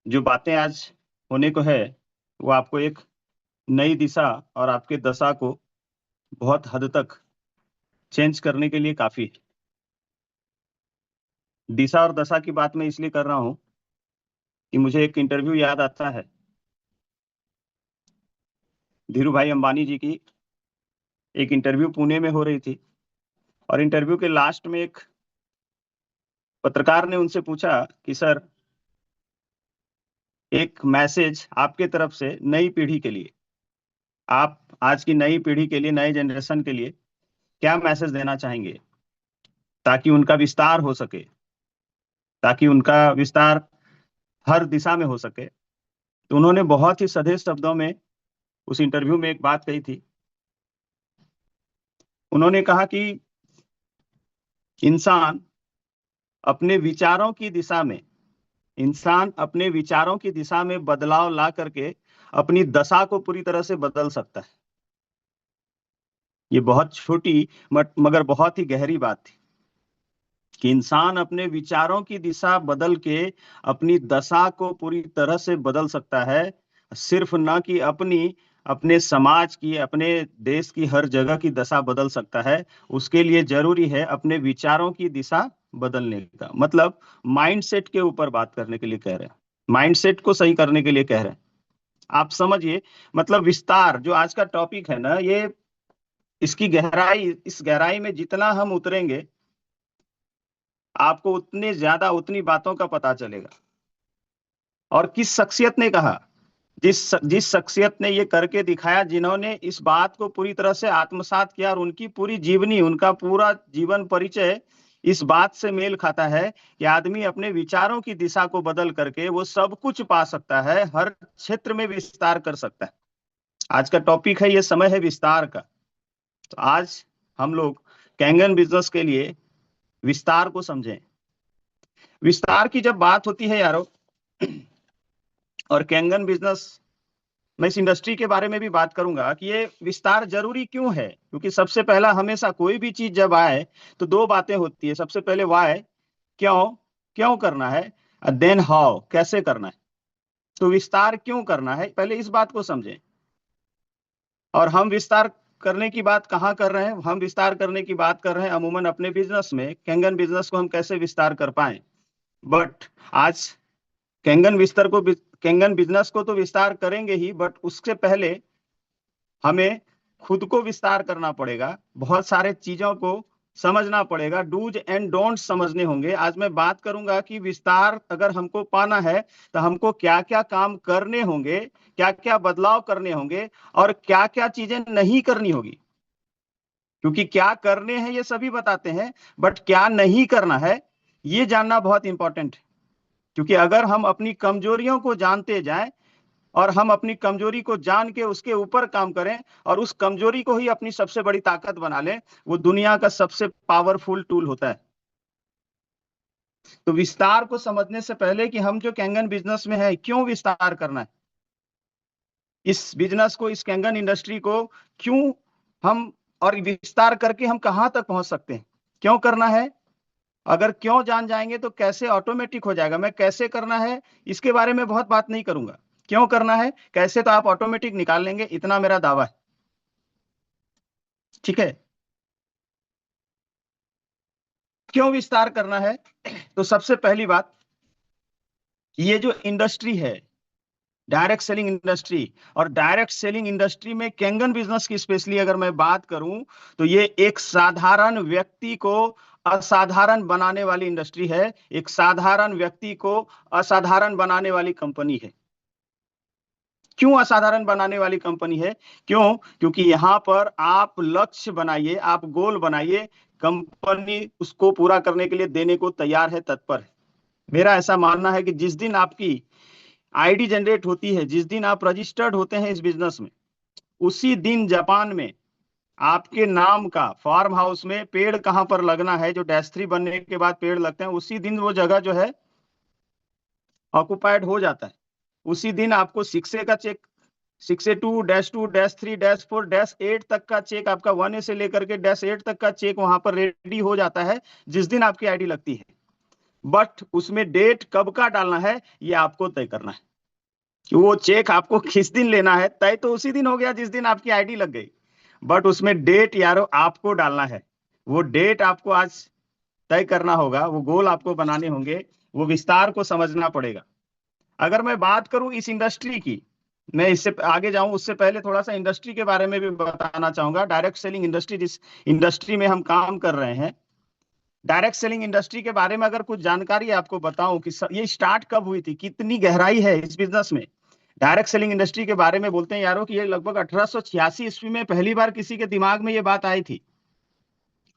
जो बातें आज होने को है वो आपको एक नई दिशा और आपके दशा को बहुत हद तक चेंज करने के लिए काफी है। दिशा और दशा की बात मैं इसलिए कर रहा हूं कि मुझे एक इंटरव्यू याद आता है धीरू भाई अंबानी जी की। एक इंटरव्यू पुणे में हो रही थी और इंटरव्यू के लास्ट में एक पत्रकार ने उनसे पूछा कि सर, एक मैसेज आपके तरफ से नई पीढ़ी के लिए, आप आज की नई पीढ़ी के लिए, नए जनरेशन के लिए क्या मैसेज देना चाहेंगे ताकि उनका विस्तार हो सके, ताकि उनका विस्तार हर दिशा में हो सके। तो उन्होंने बहुत ही सधे शब्दों में उस इंटरव्यू में एक बात कही थी। उन्होंने कहा कि इंसान अपने विचारों की दिशा में इंसान अपने विचारों की दिशा में बदलाव ला करके अपनी दशा को पूरी तरह से बदल सकता है। ये बहुत छोटी मगर बहुत ही गहरी बात थी कि इंसान अपने विचारों की दिशा बदल के अपनी दशा को पूरी तरह से बदल सकता है। सिर्फ न कि अपने समाज की, अपने देश की हर जगह की दशा बदल सकता है, उसके लिए जरूरी है अपने विचारों की दिशा बदलने का। मतलब माइंडसेट के ऊपर बात करने के लिए कह रहे हैं, माइंडसेट को सही करने के लिए कह रहे हैं। आप समझिए, मतलब विस्तार जो आज का टॉपिक है ना, ये इसकी गहराई, इस गहराई में जितना हम उतरेंगे आपको उतने ज्यादा उतनी बातों का पता चलेगा। और किस शख्सियत ने कहा, जिस शख्सियत ने ये करके दिखाया, जिन्होंने इस बात को पूरी तरह से आत्मसात किया और उनकी पूरी जीवनी, उनका पूरा जीवन परिचय इस बात से मेल खाता है कि आदमी अपने विचारों की दिशा को बदल करके वो सब कुछ पा सकता है, हर क्षेत्र में विस्तार कर सकता है। आज का टॉपिक है, ये समय है विस्तार का। तो आज हम लोग कैंगन बिजनेस के लिए विस्तार को समझें। विस्तार की जब बात होती है यारो, और कैंगन बिजनेस, मैं इस इंडस्ट्री के बारे में भी बात करूंगा कि ये विस्तार जरूरी क्यों है। क्योंकि सबसे पहला, हमेशा कोई भी चीज जब आए तो दो बातें होती है। सबसे पहले वाई, क्यों, क्यों करना है, देन हाउ, कैसे करना है। तो विस्तार क्यों करना है, पहले इस बात को समझें। और हम विस्तार करने की बात कहाँ कर रहे हैं? हम विस्तार करने की बात कर रहे हैं अमूमन अपने बिजनेस में, कैंगन बिजनेस को हम कैसे विस्तार कर पाए। बट आज कैंगन बिजनेस को तो विस्तार करेंगे ही, बट उससे पहले हमें खुद को विस्तार करना पड़ेगा। बहुत सारे चीजों को समझना पड़ेगा, डूज एंड डोंट समझने होंगे। आज मैं बात करूंगा कि विस्तार अगर हमको पाना है तो हमको क्या क्या काम करने होंगे, क्या क्या बदलाव करने होंगे और क्या क्या चीजें नहीं करनी होगी। क्योंकि क्या करने हैं ये सभी बताते हैं, बट क्या नहीं करना है ये जानना बहुत इंपॉर्टेंट है। क्योंकि अगर हम अपनी कमजोरियों को जानते जाएं और हम अपनी कमजोरी को जान के उसके ऊपर काम करें और उस कमजोरी को ही अपनी सबसे बड़ी ताकत बना लें, वो दुनिया का सबसे पावरफुल टूल होता है। तो विस्तार को समझने से पहले कि हम जो कैंगन बिजनेस में है, क्यों विस्तार करना है, इस बिजनेस को, इस कैंगन इंडस्ट्री को क्यों हम, और विस्तार करके हम कहां तक पहुंच सकते हैं, क्यों करना है। अगर क्यों जान जाएंगे तो कैसे ऑटोमेटिक हो जाएगा। मैं कैसे करना है इसके बारे में बहुत बात नहीं करूंगा, क्यों करना है, कैसे तो आप ऑटोमेटिक निकाल लेंगे, इतना मेरा दावा है। ठीक है, क्यों विस्तार करना है। तो सबसे पहली बात, ये जो इंडस्ट्री है डायरेक्ट सेलिंग इंडस्ट्री, और डायरेक्ट सेलिंग इंडस्ट्री में कैंगन बिजनेस की स्पेशली अगर मैं बात करूं तो ये एक साधारण व्यक्ति को असाधारण बनाने वाली इंडस्ट्री है, एक साधारण व्यक्ति को असाधारण बनाने वाली कंपनी है। क्यों असाधारण बनाने वाली कंपनी है? क्यों? क्योंकि यहां पर आप लक्ष्य बनाइए, आप गोल बनाइए, कंपनी उसको पूरा करने के लिए देने को तैयार है, तत्पर है। मेरा ऐसा मानना है कि जिस दिन आपकी आईडी जनरेट होती है, जिस दिन आप रजिस्टर्ड होते हैं इस बिजनेस में, उसी दिन जापान में आपके नाम का फार्म हाउस में पेड़ कहां पर लगना है, जो -3 बनने के बाद पेड़ लगते हैं, उसी दिन वो जगह जो है ऑक्युपाइड हो जाता है। उसी दिन आपको 6A का चेक, 6A 2-2-3-4-8 तक का चेक, आपका 1A से लेकर के -8 तक का चेक वहां पर रेडी हो जाता है जिस दिन आपकी आईडी लगती है। बट उसमें डेट कब का डालना है ये आपको तय करना है कि वो चेक आपको किस दिन लेना है। तय तो उसी दिन हो गया जिस दिन आपकी आईडी लग गई, बट उसमें डेट यारो आपको डालना है। वो डेट आपको आज तय करना होगा, वो गोल आपको बनाने होंगे, वो विस्तार को समझना पड़ेगा। अगर मैं बात करूं इस इंडस्ट्री की, मैं इससे आगे जाऊं उससे पहले थोड़ा सा इंडस्ट्री के बारे में भी बताना चाहूंगा। डायरेक्ट सेलिंग इंडस्ट्री, जिस इंडस्ट्री में हम काम कर रहे हैं, डायरेक्ट सेलिंग इंडस्ट्री के बारे में अगर कुछ जानकारी आपको बताऊं कि ये स्टार्ट कब हुई थी, कितनी गहराई है इस बिजनेस में। डायरेक्ट सेलिंग इंडस्ट्री के बारे में बोलते हैं यारों कि ये लगभग 1886 ईस्वी में पहली बार किसी के दिमाग में ये बात आई थी।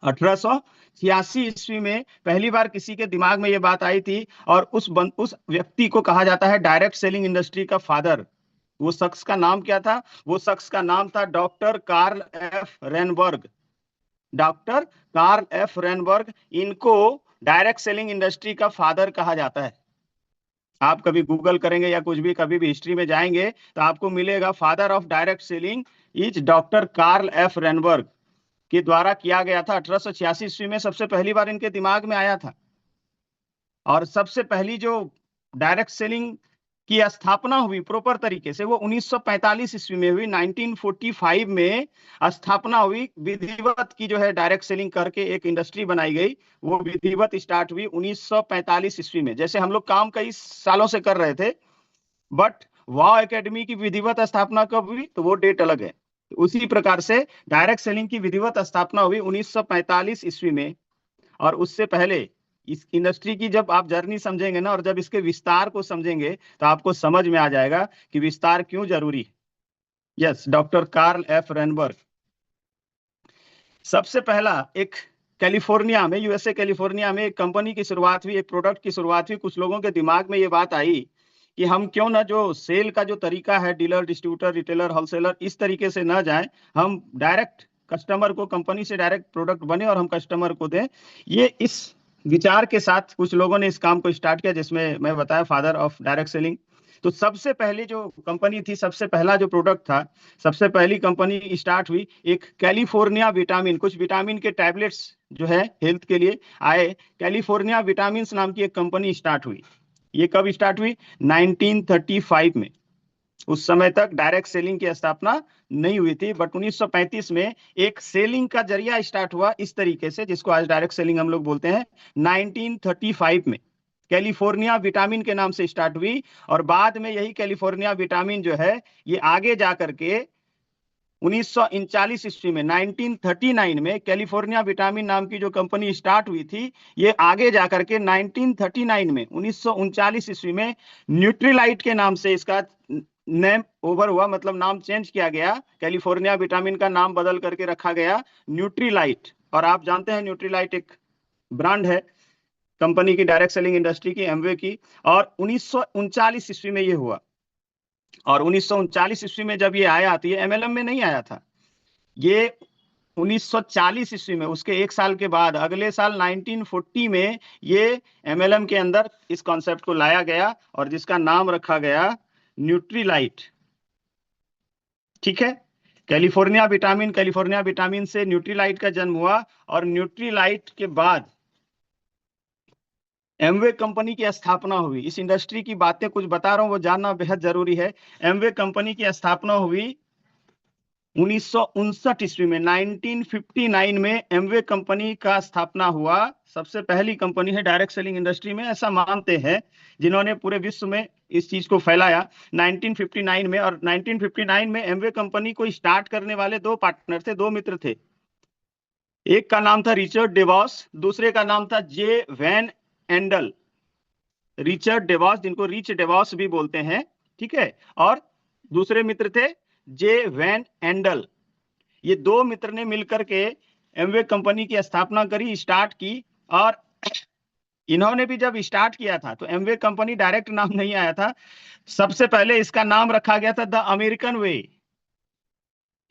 1886 ईस्वी में पहली बार किसी के दिमाग में ये बात आई थी, और उस व्यक्ति को कहा जाता है डायरेक्ट सेलिंग इंडस्ट्री का फादर। वो शख्स का नाम क्या था? वो शख्स का नाम था doctor Karl F Rehnborg. Doctor Karl F Rehnborg, इनको डायरेक्ट सेलिंग इंडस्ट्री का फादर कहा जाता है। आप कभी गूगल करेंगे या कुछ भी कभी भी हिस्ट्री में जाएंगे तो आपको मिलेगा father of direct selling is doctor Karl F Rehnborg के द्वारा किया गया था। 1886 ईस्वी में सबसे पहली बार इनके दिमाग में आया था। और सबसे पहली जो डायरेक्ट सेलिंग की स्थापना हुई प्रॉपर तरीके से वो 1945 ईस्वी में हुई। 1945 में स्थापना हुई, विधिवत की जो है डायरेक्ट सेलिंग करके एक इंडस्ट्री बनाई गई, वो विधिवत स्टार्ट हुई 1945 ईस्वी में। जैसे हम लोग काम कई सालों से कर रहे थे, बट वाव एकेडमी की विधिवत स्थापना कब हुई तो वो डेट अलग है। उसी प्रकार से डायरेक्ट सेलिंग की विधिवत स्थापना हुई 1945 ईस्वी में। और उससे पहले इस इंडस्ट्री की जब आप जर्नी समझेंगे ना, और जब इसके विस्तार को समझेंगे तो आपको समझ में आ जाएगा कि विस्तार क्यों जरूरी है। Yes, doctor Karl F Rehnborg सबसे पहला एक कैलिफोर्निया में, यूएसए कैलिफोर्निया में एक कंपनी की शुरुआत हुई, एक प्रोडक्ट की शुरुआत हुई। कुछ लोगों के दिमाग में ये बात आई कि हम क्यों ना जो सेल का जो तरीका है, डीलर, डिस्ट्रीब्यूटर, रिटेलर, होलसेलर, इस तरीके से ना जाएं, हम डायरेक्ट कस्टमर को, कंपनी से डायरेक्ट प्रोडक्ट बने और हम कस्टमर को दें। ये इस विचार के साथ कुछ लोगों ने इस काम को स्टार्ट किया, जिसमें मैं बताया फादर ऑफ डायरेक्ट सेलिंग। तो सबसे पहले जो कंपनी थी, सबसे पहला जो प्रोडक्ट था, सबसे पहली कंपनी स्टार्ट हुई एक कैलिफोर्निया विटामिन, कुछ विटामिन के टैबलेट्स जो है हेल्थ के लिए आए, कैलिफोर्निया विटामिन नाम की एक कंपनी स्टार्ट हुई। ये कब स्टार्ट हुई? 1935 में। उस समय तक डायरेक्ट सेलिंग की स्थापना नहीं हुई थी, बट 1935 में एक सेलिंग का जरिया स्टार्ट हुआ इस तरीके से, जिसको आज डायरेक्ट सेलिंग हम लोग बोलते हैं। 1935 में कैलिफोर्निया विटामिन के नाम से स्टार्ट हुई, और बाद में यही कैलिफोर्निया विटामिन जो है ये आगे जाकर के 1939 ईस्वी में, 1939 में कैलिफोर्निया विटामिन नाम की जो कंपनी स्टार्ट हुई थी, ये आगे जाकर के 1939 में, 1939 ईस्वी में न्यूट्रीलाइट के नाम से इसका नेम ओवर हुआ, मतलब नाम चेंज किया गया। कैलिफोर्निया विटामिन का नाम बदल करके रखा गया न्यूट्रीलाइट। और आप जानते हैं न्यूट्रीलाइट एक ब्रांड है कंपनी की, डायरेक्ट सेलिंग इंडस्ट्री की, एमवे की। और 1939 ईस्वी में ये हुआ। और 1939 ईस्वी में जब ये आया तो ये एमएलएम में नहीं आया था, ये 1940 ईस्वी में, उसके एक साल के बाद अगले साल 1940 में ये एमएलएम के अंदर इस कॉन्सेप्ट को लाया गया, और जिसका नाम रखा गया न्यूट्रीलाइट। ठीक है, कैलिफोर्निया विटामिन से न्यूट्रीलाइट का जन्म हुआ। और न्यूट्रीलाइट के बाद एमवे कंपनी की स्थापना हुई। इस इंडस्ट्री की बातें कुछ बता रहा हूं, वो जानना बेहद जरूरी है। एमवे कंपनी की स्थापना हुई 1959 ईस्वी में, 1959 में एमवे कंपनी का स्थापना हुआ। सबसे पहली कंपनी है डायरेक्ट सेलिंग इंडस्ट्री में, ऐसा मानते हैं जिन्होंने पूरे विश्व में इस चीज को फैलाया, 1959 में। और 1959 में एमवे कंपनी को स्टार्ट करने वाले दो पार्टनर थे, दो मित्र थे। एक का नाम था रिचर्ड डेवॉस, दूसरे का नाम था जे वैन एंडल। रिचर्ड डेवॉस, जिनको रिच डेवॉस भी बोलते हैं, ठीक है, और दूसरे मित्र थे जे वैन एंडल। ये दो मित्र ने मिलकर के एमवे कंपनी की स्थापना करी, स्टार्ट की। और इन्होंने भी जब स्टार्ट किया था तो एमवे कंपनी डायरेक्ट नाम नहीं आया था, सबसे पहले इसका नाम रखा गया था द अमेरिकन वे।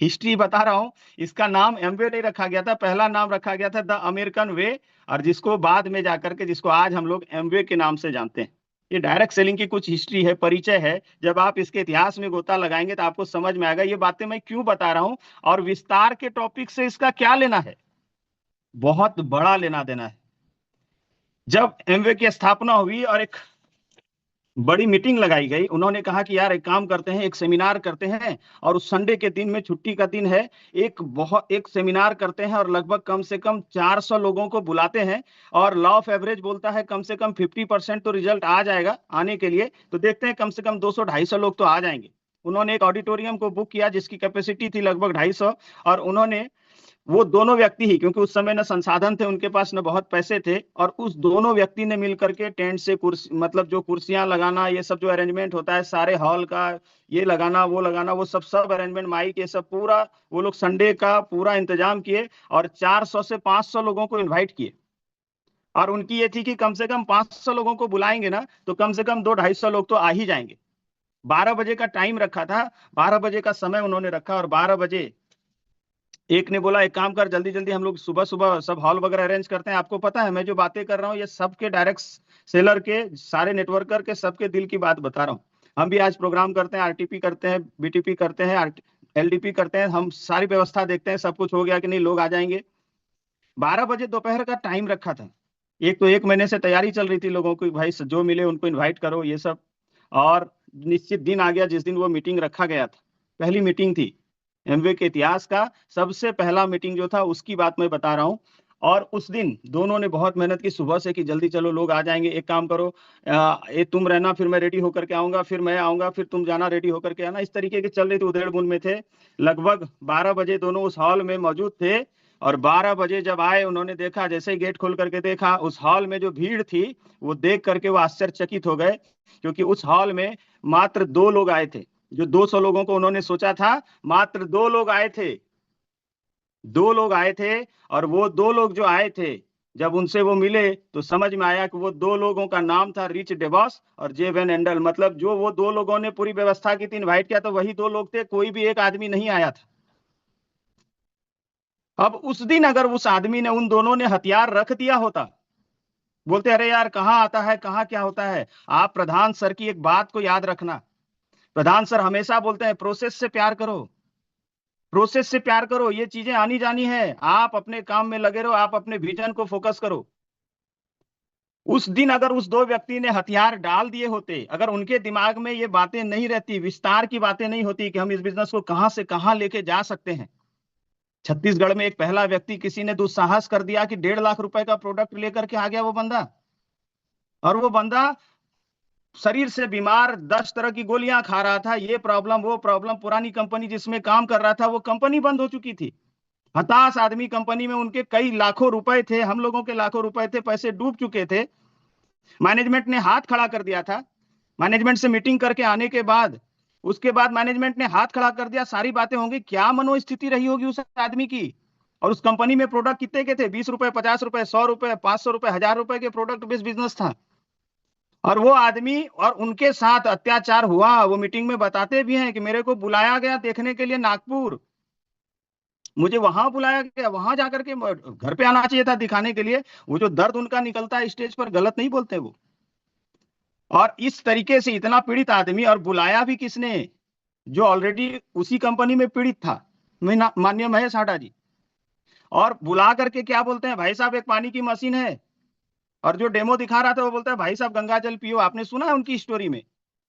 हिस्ट्री बता रहा हूं, इसका नाम एमवे नहीं रखा गया था, पहला नाम रखा गया था द अमेरिकन वे, और जिसको बाद में जाकर के, जिसको आज हम लोग एमवे के नाम से जानते हैं। ये डायरेक्ट सेलिंग की कुछ हिस्ट्री है, परिचय है। जब आप इसके इतिहास में गोता लगाएंगे तो आपको समझ में आएगा ये बातें मैं क्यों बता रहा हूं, और विस्तार के टॉपिक से इसका क्या लेना है, बहुत बड़ा लेना देना है। जब एमवे की स्थापना हुई और एक बड़ी मीटिंग लगाई गई, उन्होंने कहा कि यार एक काम करते हैं, एक सेमिनार करते हैं, और उस संडे के दिन में, छुट्टी का दिन है, एक सेमिनार करते हैं और लगभग कम से कम 400 लोगों को बुलाते हैं। और लॉ ऑफ एवरेज बोलता है कम से कम 50% तो रिजल्ट आ जाएगा आने के लिए, तो देखते हैं कम से कम 200-250 लोग तो आ जाएंगे। उन्होंने एक ऑडिटोरियम को बुक किया जिसकी कैपेसिटी थी लगभग 250, और उन्होंने वो दोनों व्यक्ति ही, क्योंकि उस समय न संसाधन थे उनके पास, न बहुत पैसे थे, और उस दोनों व्यक्ति ने मिलकर के टेंट से कुर्सी, मतलब जो कुर्सियां लगाना, ये सब जो अरेंजमेंट होता है सारे हॉल का, ये लगाना वो सब अरेंजमेंट, माइक, ये सब पूरा वो लोग संडे का पूरा इंतजाम किए और 400 से 500 लोगों को इन्वाइट किए। और उनकी ये थी कि कम से कम 500 लोगों को बुलाएंगे ना तो कम से कम 200-250 लोग तो आ ही जाएंगे। 12 बजे का टाइम रखा था, 12 बजे का समय उन्होंने रखा, और 12 बजे एक ने बोला एक काम कर, जल्दी जल्दी हम लोग सुबह सुबह सब हॉल वगैरह अरेंज करते हैं। आपको पता है मैं जो बातें कर रहा हूँ ये सबके डायरेक्ट सेलर के, सारे नेटवर्कर के, सबके दिल की बात बता रहा हूँ। हम भी आज प्रोग्राम करते हैं, आरटीपी करते हैं, बीटीपी करते हैं, एलडीपी करते हैं, हम सारी व्यवस्था देखते हैं सब कुछ हो गया कि नहीं, लोग आ जाएंगे। 12 बजे दोपहर का टाइम रखा था। एक तो 1 महीने से तैयारी चल रही थी लोगों की, भाई जो मिले उनको इन्वाइट करो ये सब। और निश्चित दिन आ गया जिस दिन वो मीटिंग रखा गया था, पहली मीटिंग थी एमवे के इतिहास का, सबसे पहला मीटिंग जो था उसकी बात मैं बता रहा हूँ। और उस दिन दोनों ने बहुत मेहनत की सुबह से कि जल्दी चलो लोग आ जाएंगे, एक काम करो, ये तुम रहना, फिर मैं रेडी होकर के आऊंगा, फिर मैं आऊंगा, फिर तुम जाना रेडी होकर के आना, इस तरीके के चल रही थी, उधेड़ बुन में थे। लगभग 12 बजे दोनों उस हॉल में मौजूद थे, और 12 बजे जब आए उन्होंने देखा, जैसे ही गेट खोल करके देखा उस हॉल में जो भीड़ थी, वो देख करके वो आश्चर्यचकित हो गए, क्योंकि उस हॉल में मात्र 2 लोग आए थे। जो 200 लोगों को उन्होंने सोचा था, मात्र 2 लोग आए थे, 2 लोग आए थे। और वो 2 लोग जो आए थे, जब उनसे वो मिले तो समझ में आया कि वो 2 लोगों का नाम था रिच डेवॉस और जे वेन एंडल। मतलब जो वो 2 लोगों ने पूरी व्यवस्था की थी, इनवाइट किया, तो वही 2 लोग थे, कोई भी एक आदमी नहीं आया था। अब उस दिन अगर उस आदमी ने, उन दोनों ने हथियार रख दिया होता, बोलते अरे यार कहाँ आता है, कहाँ क्या होता है। आप प्रधान सर की एक बात को याद रखना, प्रधान सर हमेशा बोलते हैं प्रोसेस से प्यार करो, प्रोसेस से प्यार करो, ये चीजें आनी जानी है, आप अपने काम में लगे रहो, आप अपने विजन को फोकस करो। उस दिन अगर उस 2 व्यक्ति ने हथियार डाल दिए होते, अगर उनके दिमाग में ये बातें नहीं रहती, विस्तार की बातें नहीं होती कि हम इस बिजनेस को कहां से कहां लेके जा सकते हैं। छत्तीसगढ़ में एक पहला व्यक्ति, किसी ने दुस्साहस कर दिया कि 1.5 लाख रुपए का प्रोडक्ट लेकर के आ गया वो बंदा, और वो बंदा शरीर से बीमार, 10 तरह की गोलियां खा रहा था, ये प्रॉब्लम वो प्रॉब्लम, पुरानी कंपनी जिसमें काम कर रहा था वो कंपनी बंद हो चुकी थी, हताश आदमी, कंपनी में उनके कई लाखों रुपए थे, हम लोगों के लाखों रुपए थे, पैसे डूब चुके थे। मैनेजमेंट ने हाथ खड़ा कर दिया था, मैनेजमेंट से मीटिंग करके आने के बाद, उसके बाद मैनेजमेंट ने हाथ खड़ा कर दिया, सारी बातें होंगी, क्या मनोस्थिति रही होगी उस आदमी की। और उस कंपनी में प्रोडक्ट कितने के थे, 20 रुपए, 50 रुपए, 100 रुपए, 500 रुपए, 1000 रुपए के प्रोडक्ट बेस्ड बिजनेस था। और वो आदमी और उनके साथ अत्याचार हुआ, वो मीटिंग में बताते भी हैं कि मेरे को बुलाया गया देखने के लिए नागपुर, मुझे वहां बुलाया गया, वहां जाकर के, घर पे आना चाहिए था दिखाने के लिए। वो जो दर्द उनका निकलता है स्टेज पर, गलत नहीं बोलते वो। और इस तरीके से इतना पीड़ित आदमी, और बुलाया भी किसने, जो ऑलरेडी उसी कंपनी में पीड़ित था, माननीय महेश हाटा जी। और बुला करके क्या बोलते हैं, भाई साहब एक पानी की मशीन है, और जो डेमो दिखा रहा था वो बोलता है भाई साहब गंगा जल पियो। आपने सुना है उनकी स्टोरी में,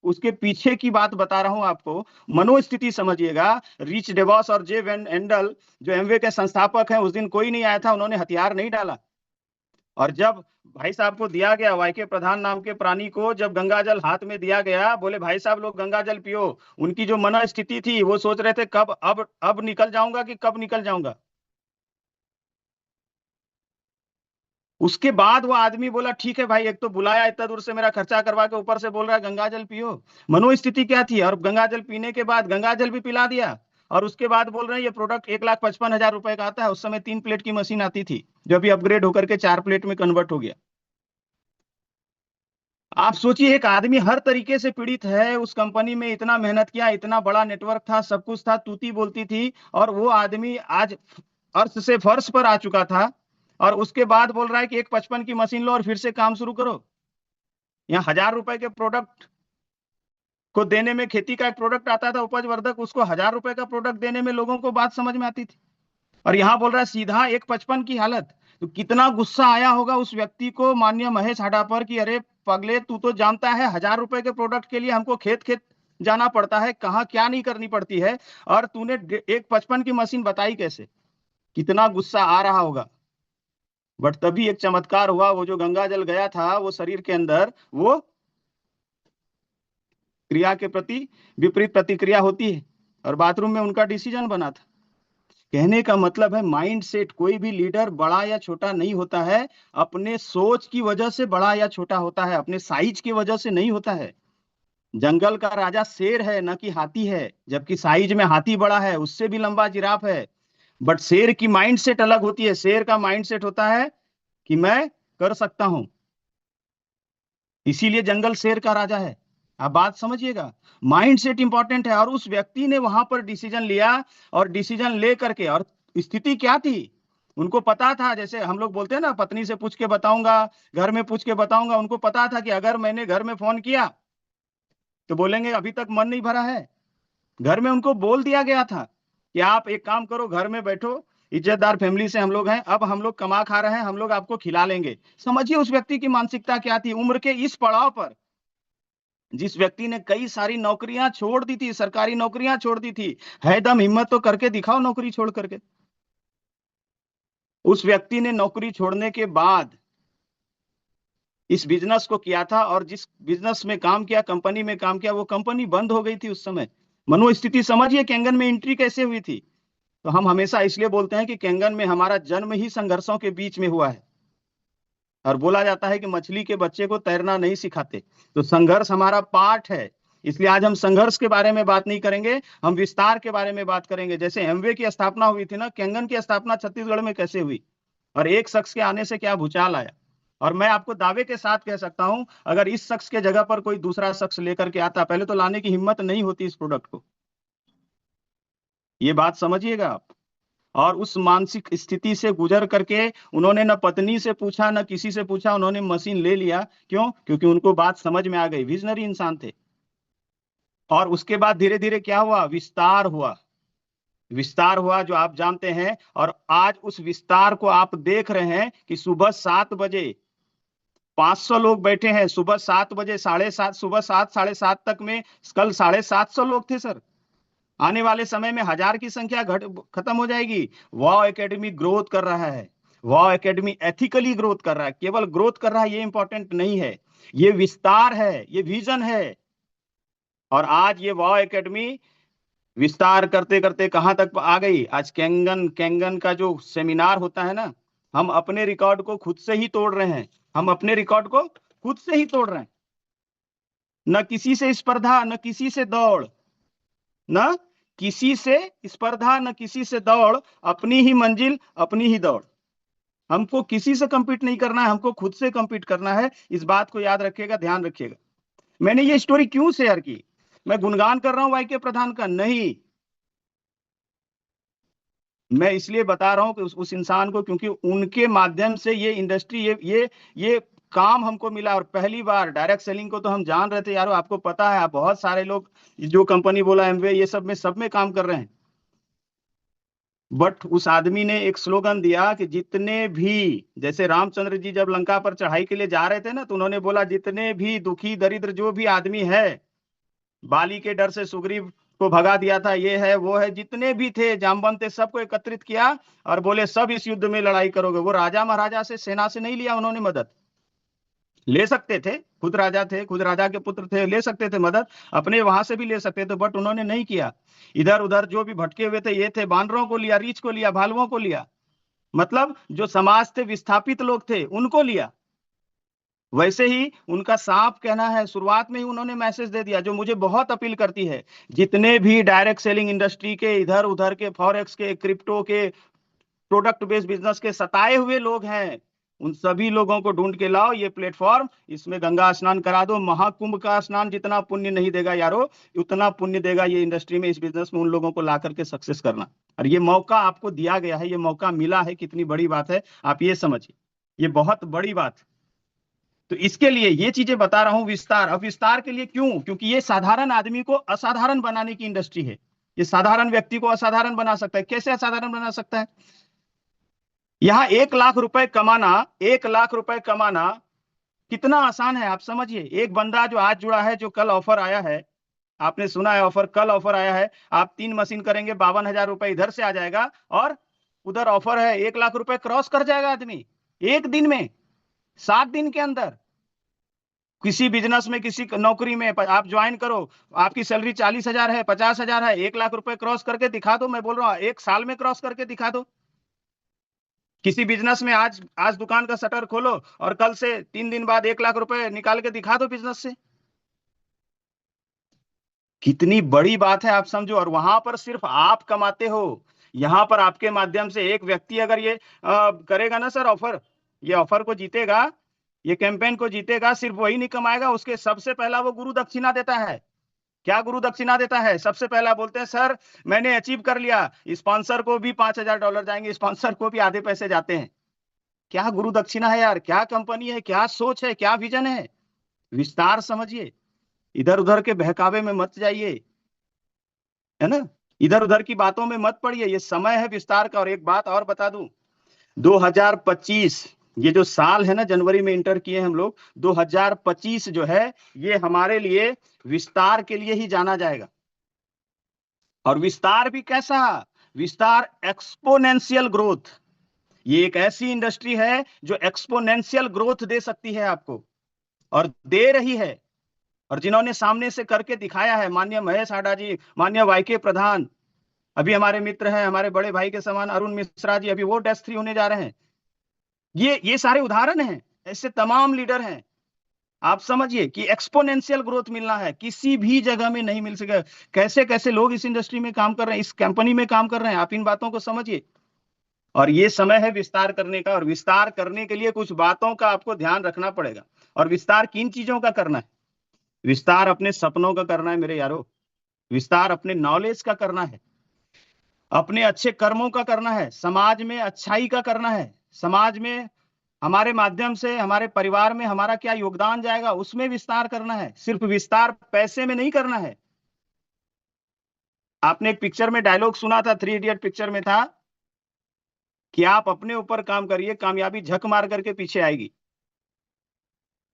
उसके पीछे की बात बता रहा हूं आपको, मनोस्थिति समझिएगा। रिच डेवॉस और जे वेन एंडल जो एमवे के संस्थापक हैं, उस दिन कोई नहीं आया था, उन्होंने हथियार नहीं डाला। और जब भाई साहब को दिया गया, वाईके प्रधान नाम के प्राणी को जब गंगा जल हाथ में दिया गया, बोले भाई साहब लोग गंगा जल पियो, उनकी जो मनोस्थिति थी, वो सोच रहे थे कब, अब निकल जाऊंगा कि कब निकल जाऊंगा। उसके बाद वो आदमी बोला ठीक है भाई, एक तो बुलाया इतना दूर से, मेरा खर्चा करवा के, ऊपर से बोल रहा है गंगा जल पियो। मनोस्थिति क्या थी। और गंगा जल पीने के बाद गंगा जल भी पिला दिया, और उसके बाद बोल रहे हैं ये प्रोडक्ट 1,55,000 रुपए का आता है। उस समय 3 प्लेट की मशीन आती थी, जो अभी अपग्रेड होकर के 4 प्लेट में कन्वर्ट हो गया। आप सोचिए, एक आदमी हर तरीके से पीड़ित है, उस कंपनी में इतना मेहनत किया, इतना बड़ा नेटवर्क था, सब कुछ था, तूती बोलती थी, और वो आदमी आज अर्श से फर्श पर आ चुका था, और उसके बाद बोल रहा है कि एक 55 की मशीन लो और फिर से काम शुरू करो। यहाँ 1,000 रुपए के प्रोडक्ट को देने में, खेती का एक प्रोडक्ट आता था उपज वर्धक, उसको 1,000 रुपए का प्रोडक्ट देने में लोगों को बात समझ में आती थी। और यहाँ बोल रहा है सीधा 1,55 की हालत, तो कितना गुस्सा आया होगा उस व्यक्ति को, माननीय महेश हड्डा पर, कि अरे पगले, तू तो जानता है 1000 रुपए के प्रोडक्ट के लिए हमको खेत खेत जाना पड़ता है, कहाँ क्या नहीं करनी पड़ती है, और तूने एक 55 की मशीन बताई कैसे। कितना गुस्सा आ रहा होगा। बट तभी एक चमत्कार हुआ, वो जो गंगा जल गया था वो शरीर के अंदर, वो क्रिया के प्रति विपरीत प्रतिक्रिया होती है, और बाथरूम में उनका डिसीजन बना था। कहने का मतलब है माइंड सेट, कोई भी लीडर बड़ा या छोटा नहीं होता है, अपने सोच की वजह से बड़ा या छोटा होता है, अपने साइज की वजह से नहीं होता है। जंगल का राजा शेर है, न कि हाथी है, जबकि साइज में हाथी बड़ा है, उससे भी लंबा जिराफ है। बट शेर की माइंड सेट अलग होती है। शेर का माइंड सेट होता है कि मैं कर सकता हूं, इसीलिए जंगल शेर का राजा है। आप बात समझिएगा, माइंड सेट इंपॉर्टेंट है। और उस व्यक्ति ने वहां पर डिसीजन लिया, और डिसीजन ले करके, और स्थिति क्या थी उनको पता था, जैसे हम लोग बोलते हैं ना, पत्नी से पूछ के बताऊंगा, घर में पूछ के बताऊंगा। उनको पता था कि अगर मैंने घर में फोन किया तो बोलेंगे अभी तक मन नहीं भरा है। घर में उनको बोल दिया गया था कि आप एक काम करो, घर में बैठो, इज्जतदार फैमिली से हम लोग हैं, अब हम लोग कमा खा रहे हैं, हम लोग आपको खिला लेंगे। समझिए उस व्यक्ति की मानसिकता क्या थी उम्र के इस पड़ाव पर, जिस व्यक्ति ने कई सारी नौकरियां छोड़ दी थी, सरकारी नौकरियां छोड़ दी थी। है दम, हिम्मत तो करके दिखाओ नौकरी छोड़ करके। उस व्यक्ति ने नौकरी छोड़ने के बाद इस बिजनेस को किया था, और जिस बिजनेस में काम किया, कंपनी में काम किया, वो कंपनी बंद हो गई थी उस समय। मनोस्थिति समझिए कैंगन में एंट्री कैसे हुई थी। तो हम हमेशा इसलिए बोलते हैं कि कैंगन में हमारा जन्म ही संघर्षों के बीच में हुआ है। और बोला जाता है कि मछली के बच्चे को तैरना नहीं सिखाते, तो संघर्ष हमारा पार्ट है। इसलिए आज हम संघर्ष के बारे में बात नहीं करेंगे, हम विस्तार के बारे में बात करेंगे। जैसे एमवे की स्थापना हुई थी ना, कैंगन की स्थापना छत्तीसगढ़ में कैसे हुई, और एक शख्स के आने से क्या भूचाल आया। और मैं आपको दावे के साथ कह सकता हूं, अगर इस शख्स के जगह पर कोई दूसरा शख्स लेकर के आता, पहले तो लाने की हिम्मत नहीं होती इस प्रोडक्ट को। ये बात समझिएगा आप। और उस मानसिक स्थिति से गुजर करके उन्होंने न पत्नी से पूछा, न किसी से पूछा, उन्होंने मशीन ले लिया। क्यों? क्योंकि उनको बात समझ में आ गई, विजनरी इंसान थे। और उसके बाद धीरे धीरे क्या हुआ, विस्तार हुआ। विस्तार हुआ जो आप जानते हैं, और आज उस विस्तार को आप देख रहे हैं कि सुबह 7 बजे 500 लोग बैठे हैं, सुबह 7 बजे 7:30, सुबह 7, 7:30 तक में कल 750 लोग थे सर। आने वाले समय में 1000 की संख्या खत्म हो जाएगी। वॉव एकेडमी ग्रोथ कर रहा है। वॉव एकेडमी एथिकली ग्रोथ कर रहा है। केवल ग्रोथ कर रहा है ये इंपॉर्टेंट नहीं है, ये विस्तार है, ये विजन है। और आज ये वॉव एकेडमी विस्तार करते करते कहां तक आ गई। आज कैंगन कैंगन का जो सेमिनार होता है ना, हम अपने रिकॉर्ड को खुद से ही तोड़ रहे हैं। हम अपने रिकॉर्ड को खुद से ही तोड़ रहे हैं। न किसी से स्पर्धा, न किसी से दौड़, न किसी से स्पर्धा, न किसी से दौड़, अपनी ही मंजिल, अपनी ही दौड़। हमको किसी से कंपीट नहीं करना है, हमको खुद से कंपीट करना है। इस बात को याद रखिएगा, ध्यान रखिएगा। मैंने ये स्टोरी क्यों शेयर की? मैं गुणगान कर रहा हूं वाईके प्रधान का? नहीं, मैं इसलिए बता रहा हूं कि उस इंसान को, क्योंकि उनके माध्यम से ये इंडस्ट्री, ये काम हमको मिला। और पहली बार डायरेक्ट सेलिंग को तो हम जान रहे थे यारो, आपको पता है, आप बहुत सारे लोग जो कंपनी बोला एमवे, ये सब में काम कर रहे हैं। बट उस आदमी ने एक स्लोगन दिया कि जितने भी, जैसे रामचंद्र जी जब लंका पर चढ़ाई के लिए जा रहे थे ना, तो उन्होंने बोला जितने भी दुखी दरिद्र जो भी आदमी है, बाली के डर से सुग्रीव को भगा दिया था, ये है वो है, जितने भी थे जामवंत थे, सबको एकत्रित किया और बोले सब इस युद्ध में लड़ाई करोगे। वो राजा महाराजा से, सेना से नहीं लिया उन्होंने मदद। ले सकते थे, खुद राजा थे, खुद राजा के पुत्र थे, ले सकते थे मदद, अपने वहां से भी ले सकते थे, बट उन्होंने नहीं किया। इधर उधर जो भी भटके हुए थे, ये थे, बानरों को लिया, रीछ को लिया, भालुओं को लिया, मतलब जो समाज थे, विस्थापित लोग थे, उनको लिया। वैसे ही उनका साफ कहना है, शुरुआत में ही उन्होंने मैसेज दे दिया, जो मुझे बहुत अपील करती है, जितने भी डायरेक्ट सेलिंग इंडस्ट्री के, इधर उधर के, फॉरेक्स के, क्रिप्टो के, प्रोडक्ट बेस्ड बिजनेस के सताए हुए लोग हैं, उन सभी लोगों को ढूंढ के लाओ ये प्लेटफॉर्म, इसमें गंगा स्नान करा दो। महाकुंभ का स्नान जितना पुण्य नहीं देगा यारो, उतना पुण्य देगा ये इंडस्ट्री में, इस बिजनेस में उन लोगों को ला करके सक्सेस करना। और ये मौका आपको दिया गया है, ये मौका मिला है, कितनी बड़ी बात है आप ये समझिए, ये बहुत बड़ी बात। तो इसके लिए ये चीजें बता रहा हूं, विस्तार। अब विस्तार के लिए क्यों? क्योंकि ये साधारण आदमी को असाधारण बनाने की इंडस्ट्री है। ये साधारण व्यक्ति को असाधारण बना सकता है। कैसे असाधारण बना सकता है? यहाँ 1 लाख रुपए कमाना, 1 लाख रुपए कमाना कितना आसान है आप समझिए। एक बंदा जो आज जुड़ा है, जो कल ऑफर आया है, आपने सुना है ऑफर, कल ऑफर आया है, आप 3 मशीन करेंगे 52,000 रुपए इधर से आ जाएगा, और उधर ऑफर है 1 लाख रुपए क्रॉस कर जाएगा आदमी एक दिन में, 7 दिन के अंदर। किसी बिजनेस में, किसी नौकरी में आप ज्वाइन करो, आपकी सैलरी 40,000 है, 50,000 है, 1 लाख रुपए क्रॉस करके दिखा दो। मैं बोल रहा हूँ 1 साल में क्रॉस करके दिखा दो। किसी बिजनेस में आज आज दुकान का शटर खोलो और कल से 3 दिन बाद 1 लाख रुपए निकाल के दिखा दो बिजनेस से। कितनी बड़ी बात है आप समझो। और वहां पर सिर्फ आप कमाते हो, यहां पर आपके माध्यम से एक व्यक्ति अगर ये करेगा ना सर ऑफर, ये ऑफर को जीतेगा, ये कैंपेन को जीतेगा, सिर्फ वही नहीं कमाएगा, उसके सबसे पहला वो गुरु दक्षिणा देता है। क्या गुरु दक्षिणा देता है? सबसे पहला बोलते हैं सर मैंने अचीव कर लिया, स्पॉन्सर को भी $5,000 जाएंगे, स्पॉन्सर को भी आधे पैसे जाते हैं। क्या गुरु दक्षिणा है यार, क्या कंपनी है, क्या सोच है, क्या विजन है। विस्तार समझिए, इधर उधर के बहकावे में मत जाइए, है ना, इधर उधर की बातों में मत पड़िए। ये समय है विस्तार का। और एक बात और बता दूं, 2025 ये जो साल है ना, जनवरी में इंटर किए हम लोग, 2025 जो है ये हमारे लिए विस्तार के लिए ही जाना जाएगा। और विस्तार भी कैसा? विस्तार एक्सपोनेंशियल ग्रोथ। ये एक ऐसी इंडस्ट्री है जो एक्सपोनेंशियल ग्रोथ दे सकती है आपको, और दे रही है। और जिन्होंने सामने से करके दिखाया है, माननीय महेश हाडा जी, माननीय वाईके प्रधान, अभी हमारे मित्र हैं, हमारे बड़े भाई के समान अरुण मिश्रा जी, अभी वो -3 होने जा रहे हैं। ये सारे उदाहरण हैं, ऐसे तमाम लीडर हैं। आप समझिए कि एक्सपोनेंशियल ग्रोथ मिलना है, किसी भी जगह में नहीं मिल सकेगा। कैसे कैसे लोग इस इंडस्ट्री में काम कर रहे हैं, इस कंपनी में काम कर रहे हैं, आप इन बातों को समझिए। और ये समय है विस्तार करने का। और विस्तार करने के लिए कुछ बातों का आपको ध्यान रखना पड़ेगा। और विस्तार किन चीजों का करना है? विस्तार अपने सपनों का करना है मेरे यारो, विस्तार अपने नॉलेज का करना है, अपने अच्छे कर्मों का करना है, समाज में अच्छाई का करना है, समाज में हमारे माध्यम से हमारे परिवार में हमारा क्या योगदान जाएगा, उसमें विस्तार करना है। सिर्फ विस्तार पैसे में नहीं करना है। आपने एक पिक्चर में डायलॉग सुना था, 3 इडियट पिक्चर में था कि आप अपने ऊपर काम करिए, कामयाबी झक मार करके पीछे आएगी।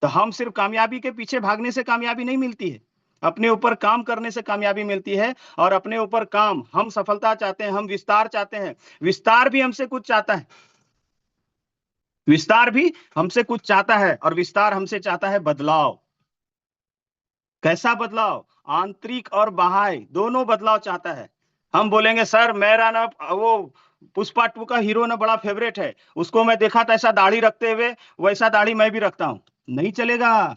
तो हम सिर्फ कामयाबी के पीछे भागने से कामयाबी नहीं मिलती है, अपने ऊपर काम करने से कामयाबी मिलती है। और अपने ऊपर काम, हम सफलता चाहते हैं, हम विस्तार चाहते हैं, विस्तार भी हमसे कुछ चाहता है, विस्तार भी हमसे कुछ चाहता है। और विस्तार हमसे चाहता है बदलाव। कैसा बदलाव? आंतरिक और बाह्य दोनों बदलाव चाहता है। हम बोलेंगे सर मेरा ना वो पुष्पा 2 का हीरो ना बड़ा फेवरेट है, उसको मैं देखा था ऐसा दाढ़ी रखते हुए, वैसा दाढ़ी मैं भी रखता हूं। नहीं चलेगा,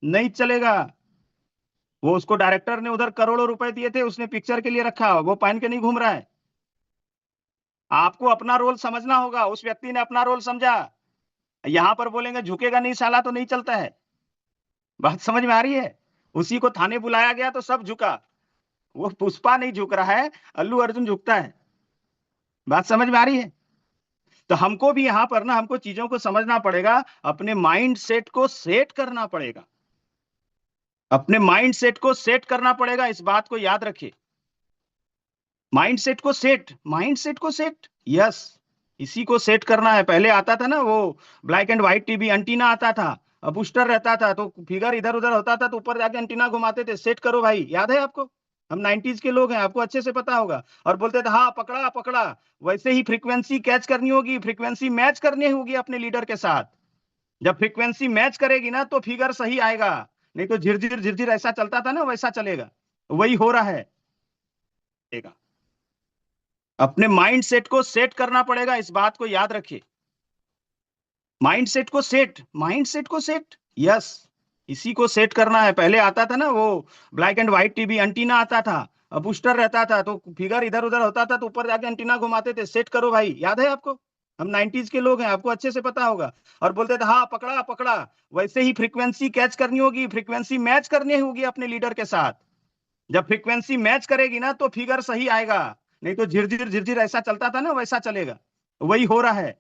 नहीं चलेगा। वो उसको डायरेक्टर ने उधर करोड़ों रुपए दिए थे, उसने पिक्चर के लिए रखा, वो पहन के नहीं घूम रहा है। आपको अपना रोल समझना होगा। उस व्यक्ति ने अपना रोल समझा। यहां पर बोलेंगे झुकेगा नहीं साला तो नहीं चलता है। बात समझ में आ रही है? उसी को थाने बुलाया गया तो सब झुका, वो पुष्पा नहीं झुक रहा है, अल्लू अर्जुन झुकता है। बात समझ में आ रही है? तो हमको भी यहां पर ना, हमको चीजों को समझना पड़ेगा, अपने माइंड सेट को सेट करना पड़ेगा, अपने माइंड सेट को सेट करना पड़ेगा। इस बात को याद रखिए, माइंड सेट को सेट, माइंड सेट को सेट, यस, इसी को सेट करना है। पहले आता था ना वो black and white TV, antenna आता था, बूस्टर रहता था, तो फिगर इधर उधर होता था तो ऊपर जाके एंटीना घुमाते थे, सेट करो भाई। याद है आपको? हम 90s के लोग हैं, आपको अच्छे से पता होगा। और बोलते थे हाँ पकड़ा पकड़ा। वैसे ही फ्रीक्वेंसी कैच करनी होगी, फ्रीक्वेंसी मैच करनी होगी अपने लीडर के साथ। जब फ्रीक्वेंसी मैच करेगी ना तो फिगर सही आएगा, नहीं तो झिरझिर झिरझिर ऐसा चलता था ना, वैसा चलेगा। वही हो रहा है। अपने माइंड सेट को सेट करना पड़ेगा, इस बात को याद रखिए। माइंड सेट को सेट, माइंड सेट को सेट, यस, इसी को सेट करना है। पहले आता था ना वो black and white TV, antenna आता था, बूस्टर रहता था, तो फिगर इधर उधर होता था तो ऊपर जाके एंटीना घुमाते थे, सेट करो भाई। याद है आपको? हम 90s के लोग हैं, आपको अच्छे से पता होगा। और बोलते थे हाँ पकड़ा पकड़ा। वैसे ही फ्रीक्वेंसी कैच करनी होगी, फ्रीक्वेंसी मैच करनी होगी अपने लीडर के साथ। जब फ्रीक्वेंसी मैच करेगी ना तो फिगर सही आएगा, नहीं तो झिरझिर झिरझिर ऐसा चलता था ना, वैसा चलेगा। वही हो रहा है।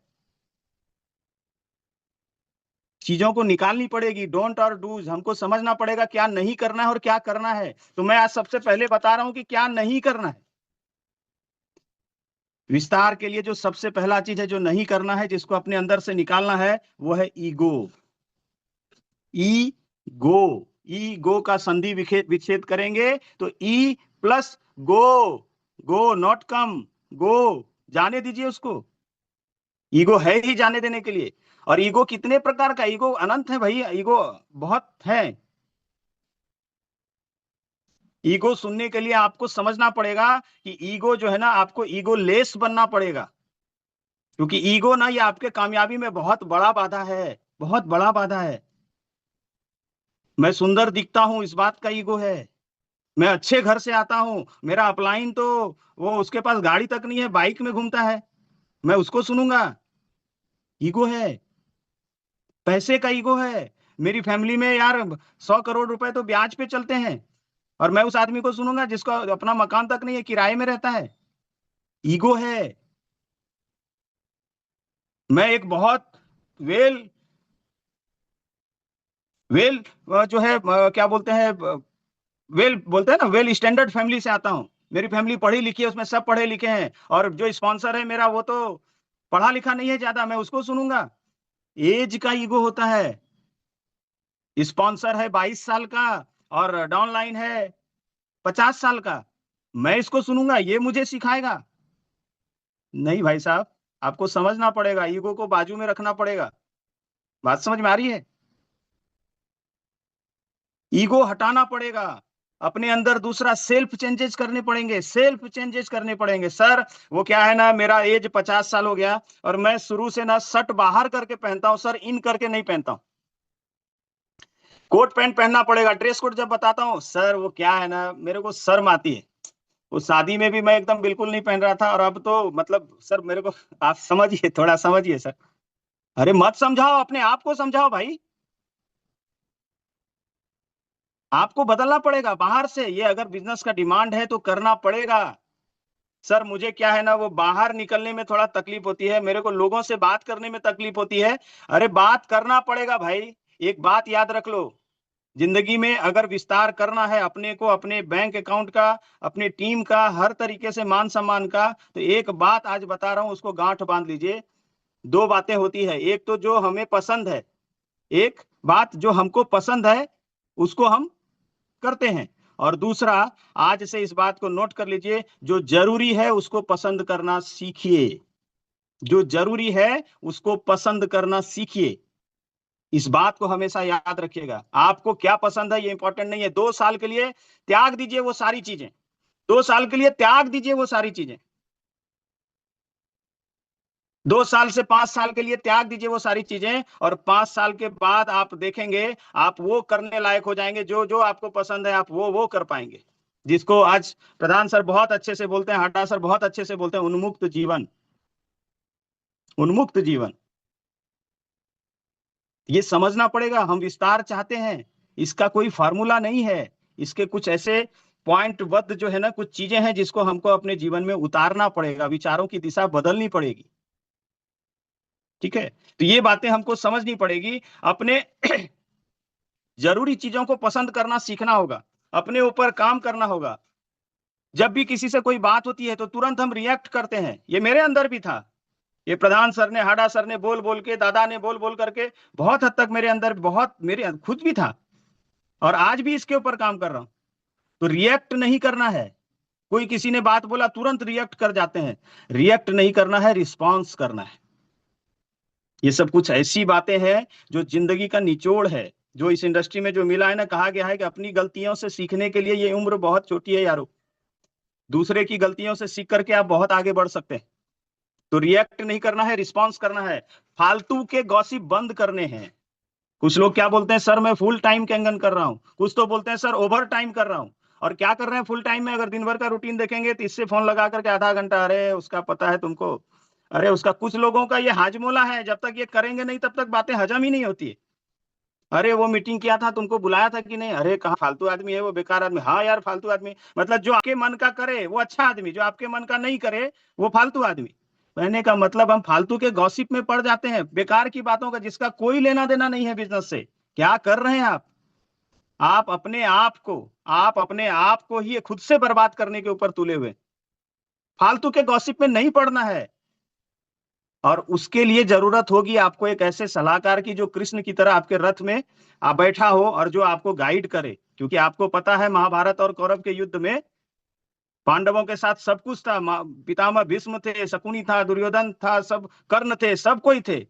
चीजों को निकालनी पड़ेगी, डोंट और डूज, हमको समझना पड़ेगा क्या नहीं करना है और क्या करना है। तो मैं आज सबसे पहले बता रहा हूं कि क्या नहीं करना है। विस्तार के लिए जो सबसे पहला चीज है, जो नहीं करना है, जिसको अपने अंदर से निकालना है, वो है ईगो। ईगो, ईगो का संधि विच्छेद करेंगे तो E plus go, go not come, गो, जाने दीजिए उसको। ईगो है ही जाने देने के लिए। और ईगो कितने प्रकार का, ईगो अनंत है भाई, ईगो बहुत है। ईगो सुनने के लिए आपको समझना पड़ेगा कि ईगो जो है ना, आपको ईगो लेस बनना पड़ेगा, क्योंकि ईगो ना, ये आपके कामयाबी में बहुत बड़ा बाधा है, बहुत बड़ा बाधा है। मैं सुंदर दिखता हूं, इस बात का ईगो है। मैं अच्छे घर से आता हूं, मेरा अपलाइन तो, वो उसके पास गाड़ी तक नहीं है, बाइक में घूमता है, मैं उसको सुनूंगा, ईगो है। पैसे का ईगो है, मेरी फैमिली में यार 100 करोड़ रुपए तो ब्याज पे चलते हैं, और मैं उस आदमी को सुनूंगा जिसका अपना मकान तक नहीं है, किराए में रहता है, ईगो है। मैं एक बहुत वेल वेल जो है क्या बोलते हैं, वेल बोलते हैं ना, वेल स्टैंडर्ड फैमिली से आता हूँ, मेरी फैमिली पढ़ी लिखी है, उसमें सब पढ़े लिखे हैं, और जो स्पॉन्सर है मेरा वो तो पढ़ा लिखा नहीं है ज्यादा, मैं उसको सुनूंगा। एज का ईगो होता है। स्पॉन्सर है 22 साल का और डाउनलाइन है 50 साल का, मैं इसको सुनूंगा, ये मुझे सिखाएगा? नहीं भाई साहब, आपको समझना पड़ेगा, ईगो को बाजू में रखना पड़ेगा। बात समझ में आ रही है? ईगो हटाना पड़ेगा, अपने अंदर दूसरा सेल्फ चेंजेस करने पड़ेंगे, सेल्फ चेंजेस करने पड़ेंगे। सर वो क्या है ना, मेरा एज 50 साल हो गया और मैं शुरू से ना शर्ट बाहर करके पहनता हूं सर, इन करके नहीं पहनता हूं। कोट पैंट पहनना पड़ेगा, ड्रेस कोड जब बताता हूँ सर, वो क्या है ना, मेरे को शर्म आती है। वो शादी में भी मैं एकदम बिल्कुल नहीं पहन रहा था, और अब तो मतलब सर मेरे को, आप समझिए, थोड़ा समझिए सर। अरे मत समझाओ, अपने आप को समझाओ भाई, आपको बदलना पड़ेगा बाहर से। ये अगर बिजनेस का डिमांड है तो करना पड़ेगा। सर मुझे क्या है ना, वो बाहर निकलने में थोड़ा तकलीफ होती है, मेरे को लोगों से बात करने में तकलीफ होती है। अरे बात करना पड़ेगा भाई। एक बात याद रख लो, जिंदगी में अगर विस्तार करना है अपने को, अपने बैंक अकाउंट का, अपनी टीम का, हर तरीके से मान सम्मान का, तो एक बात आज बता रहा हूं, उसको गांठ बांध लीजिए। दो बातें होती है, एक तो जो हमें पसंद है, एक बात जो हमको पसंद है उसको हम करते हैं, और दूसरा, आज से इस बात को नोट कर लीजिए, जो जरूरी है उसको पसंद करना सीखिए। जो जरूरी है उसको पसंद करना सीखिए। इस बात को हमेशा याद रखिएगा। आपको क्या पसंद है ये इंपॉर्टेंट नहीं है। 2 साल के लिए त्याग दीजिए वो सारी चीजें, 2 साल के लिए त्याग दीजिए वो सारी चीजें, 2 साल से 5 साल के लिए त्याग दीजिए वो सारी चीजें, और 5 साल के बाद आप देखेंगे, आप वो करने लायक हो जाएंगे, जो जो आपको पसंद है आप वो कर पाएंगे, जिसको आज प्रधान सर बहुत अच्छे से बोलते हैं, हाटा सर बहुत अच्छे से बोलते हैं, उन्मुक्त जीवन, उन्मुक्त जीवन। ये समझना पड़ेगा, हम विस्तार चाहते हैं, इसका कोई फार्मूला नहीं है, इसके कुछ ऐसे पॉइंटबद्ध जो है ना, कुछ चीजें हैं जिसको हमको अपने जीवन में उतारना पड़ेगा, विचारों की दिशा बदलनी पड़ेगी। ठीक है, तो ये बातें हमको समझनी पड़ेगी। अपने जरूरी चीजों को पसंद करना सीखना होगा, अपने ऊपर काम करना होगा। जब भी किसी से कोई बात होती है तो तुरंत हम रिएक्ट करते हैं, ये मेरे अंदर भी था, ये प्रधान सर ने, हाडा सर ने बोल बोल के, दादा ने बोल बोल करके बहुत हद तक मेरे अंदर, बहुत मेरे खुद भी था, और आज भी इसके ऊपर काम कर रहा हूं। तो रिएक्ट नहीं करना है, कोई किसी ने बात बोला तुरंत रिएक्ट कर जाते हैं, रिएक्ट नहीं करना है, रिस्पॉन्स करना है। ये सब कुछ ऐसी बातें हैं जो जिंदगी का निचोड़ है, जो इस इंडस्ट्री में जो मिला है ना, कहा गया है कि अपनी गलतियों से सीखने के लिए ये उम्र बहुत छोटी है यारो, दूसरे की गलतियों से सीख करके आप बहुत आगे बढ़ सकते हैं। तो रिएक्ट नहीं करना है, रिस्पॉन्स करना है, फालतू के गॉसिप बंद करने हैं। कुछ लोग क्या बोलते हैं, सर मैं फुल टाइम कैंगन कर रहा हूं, कुछ तो बोलते हैं सर ओवर टाइम कर रहा हूं। और क्या कर रहे हैं फुल टाइम में, अगर दिन भर का रूटीन देखेंगे तो इससे फोन लगा करके आधा घंटा, अरे उसका पता है तुमको, अरे उसका, कुछ लोगों का ये हाजमोला है, जब तक ये करेंगे नहीं तब तक बातें हजम ही नहीं होती है। अरे वो मीटिंग किया था, तुमको बुलाया था कि नहीं, अरे कहाँ, फालतू आदमी है वो, बेकार आदमी, हाँ यार फालतू आदमी, मतलब जो आपके मन का करे वो अच्छा आदमी, जो आपके मन का नहीं करे वो फालतू आदमी। कहने का मतलब हम फालतू के गॉसिप में पड़ जाते हैं, बेकार की बातों का, जिसका कोई लेना देना नहीं है बिजनेस से। क्या कर रहे हैं आप अपने आप को, आप अपने आप को ही खुद से बर्बाद करने के ऊपर तुले हुए। फालतू के गॉसिप में नहीं पड़ना है। और उसके लिए जरूरत होगी आपको एक ऐसे सलाहकार की जो कृष्ण की तरह आपके रथ में बैठा हो और जो आपको गाइड करे, क्योंकि आपको पता है महाभारत और कौरव के युद्ध में पांडवों के साथ सब कुछ था। पितामह भीष्म थे, शकुनी था, दुर्योधन था, सब कर्ण थे, सब कोई थे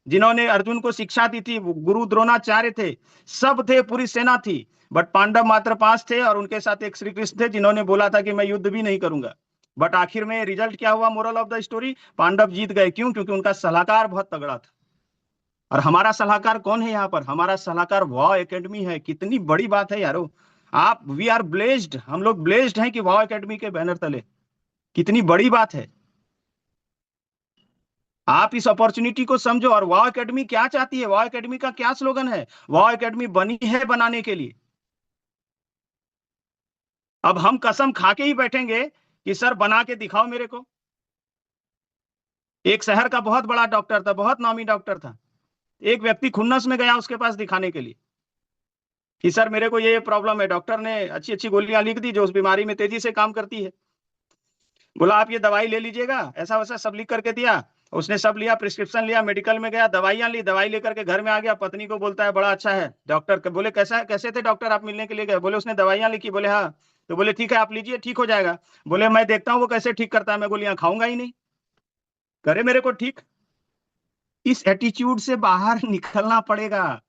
जिन्होंने अर्जुन को शिक्षा दी थी, गुरु द्रोणाचार्य थे, सब थे, पूरी सेना थी। बट पांडव मात्र 5 थे और उनके साथ एक श्री कृष्ण थे जिन्होंने बोला था कि मैं युद्ध भी नहीं करूंगा। बट आखिर में रिजल्ट क्या हुआ? Moral of the story, Pandav जीत गए। क्यों? क्योंकि उनका सलाहकार बहुत तगड़ा था। और हमारा सलाहकार कौन है यहाँ पर? हमारा सलाहकार वॉ एकेडमी है। कितनी बड़ी बात है यारो। आप, वी आर ब्लेस्ड, हम लोग ब्लेस्ड हैं कि वॉ एकेडमी के बैनर तले। कितनी बड़ी बात है। आप इस अपॉर्चुनिटी को समझो। और वॉ एकेडमी क्या चाहती है? वॉ एकेडमी का क्या स्लोगन है? वॉ एकेडमी बनी है बनाने के लिए। अब हम कसम खा के ही बैठेंगे कि सर बना के दिखाओ मेरे को। एक शहर का बहुत बड़ा डॉक्टर था, बहुत नामी डॉक्टर था, एक व्यक्ति खुन्नस में गया उसके पास दिखाने के लिए कि सर मेरे को ये प्रॉब्लम है। डॉक्टर ने अच्छी अच्छी गोलियां लिख दी जो उस बीमारी में तेजी से काम करती है। बोला आप ये दवाई ले लीजिएगा, ऐसा वैसा सब लिख करके दिया। उसने सब लिया, प्रिस्क्रिप्शन लिया, मेडिकल में गया, दवाइयां ली, दवाई लेकर के घर में आ गया। पत्नी को बोलता है बड़ा अच्छा है डॉक्टर। बोले कैसा, कैसे थे डॉक्टर आप मिलने के लिए गए? बोले उसने दवाइयां लिखी। बोले हाँ। तो बोले ठीक है आप लीजिए, ठीक हो जाएगा। बोले मैं देखता हूँ वो कैसे ठीक करता है, मैं गोलियां खाऊंगा ही नहीं, करे मेरे को ठीक। इस एटीट्यूड से बाहर निकलना पड़ेगा।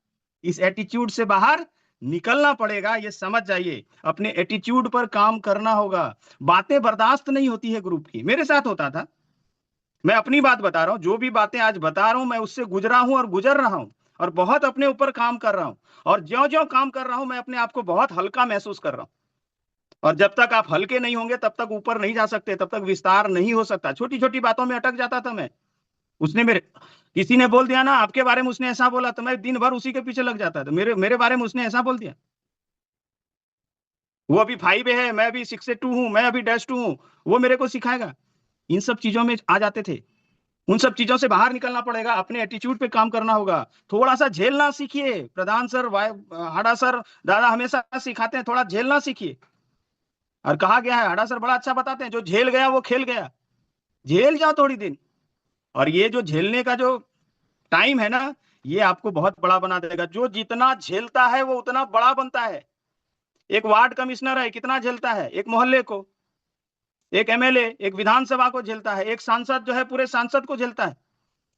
इस एटीट्यूड से बाहर निकलना पड़ेगा, ये समझ जाइए। अपने एटीट्यूड पर काम करना होगा। बातें बर्दाश्त नहीं होती है ग्रुप की। मेरे साथ होता था, मैं अपनी बात बता रहा हूं। जो भी बातें आज बता रहा हूं मैं उससे गुजरा हूं और गुजर रहा हूं और बहुत अपने ऊपर काम कर रहा हूं। और ज्यो ज्यो काम कर रहा हूं मैं अपने आप को बहुत हल्का महसूस कर रहा हूं। और जब तक आप हल्के नहीं होंगे तब तक ऊपर नहीं जा सकते, तब तक विस्तार नहीं हो सकता। छोटी छोटी बातों में अटक जाता था मैं। उसने मेरे, किसी ने बोल दिया ना आपके बारे में उसने ऐसा बोला, तो मैं दिन भर उसी के पीछे लग जाता था। मेरे मेरे बारे में उसने ऐसा बोल दिया, वो अभी 5 है, मैं अभी 6 से 2 हूं, मैं अभी -2 हूं, वो मेरे को सिखाएगा। इन सब चीजों में आ जाते थे। उन सब चीजों से बाहर निकलना पड़ेगा, अपने एटीट्यूड पे काम करना होगा। थोड़ा सा झेलना सीखिए। प्रधान सर, हाड़ा सर, दादा हमेशा सिखाते हैं थोड़ा झेलना सीखिए। और कहा गया है, हाड़ा सर बड़ा अच्छा बताते हैं, जो झेल गया वो खेल गया। झेल जाओ थोड़ी दिन। और ये जो झेलने का जो टाइम है ना, ये आपको बहुत बड़ा बना देगा। जो जितना झेलता है वो उतना बड़ा बनता है। एक वार्ड कमिश्नर है, कितना झेलता है? एक मोहल्ले को। एक एमएलए एक विधानसभा को झेलता है। एक सांसद जो है पूरे सांसद को झेलता है।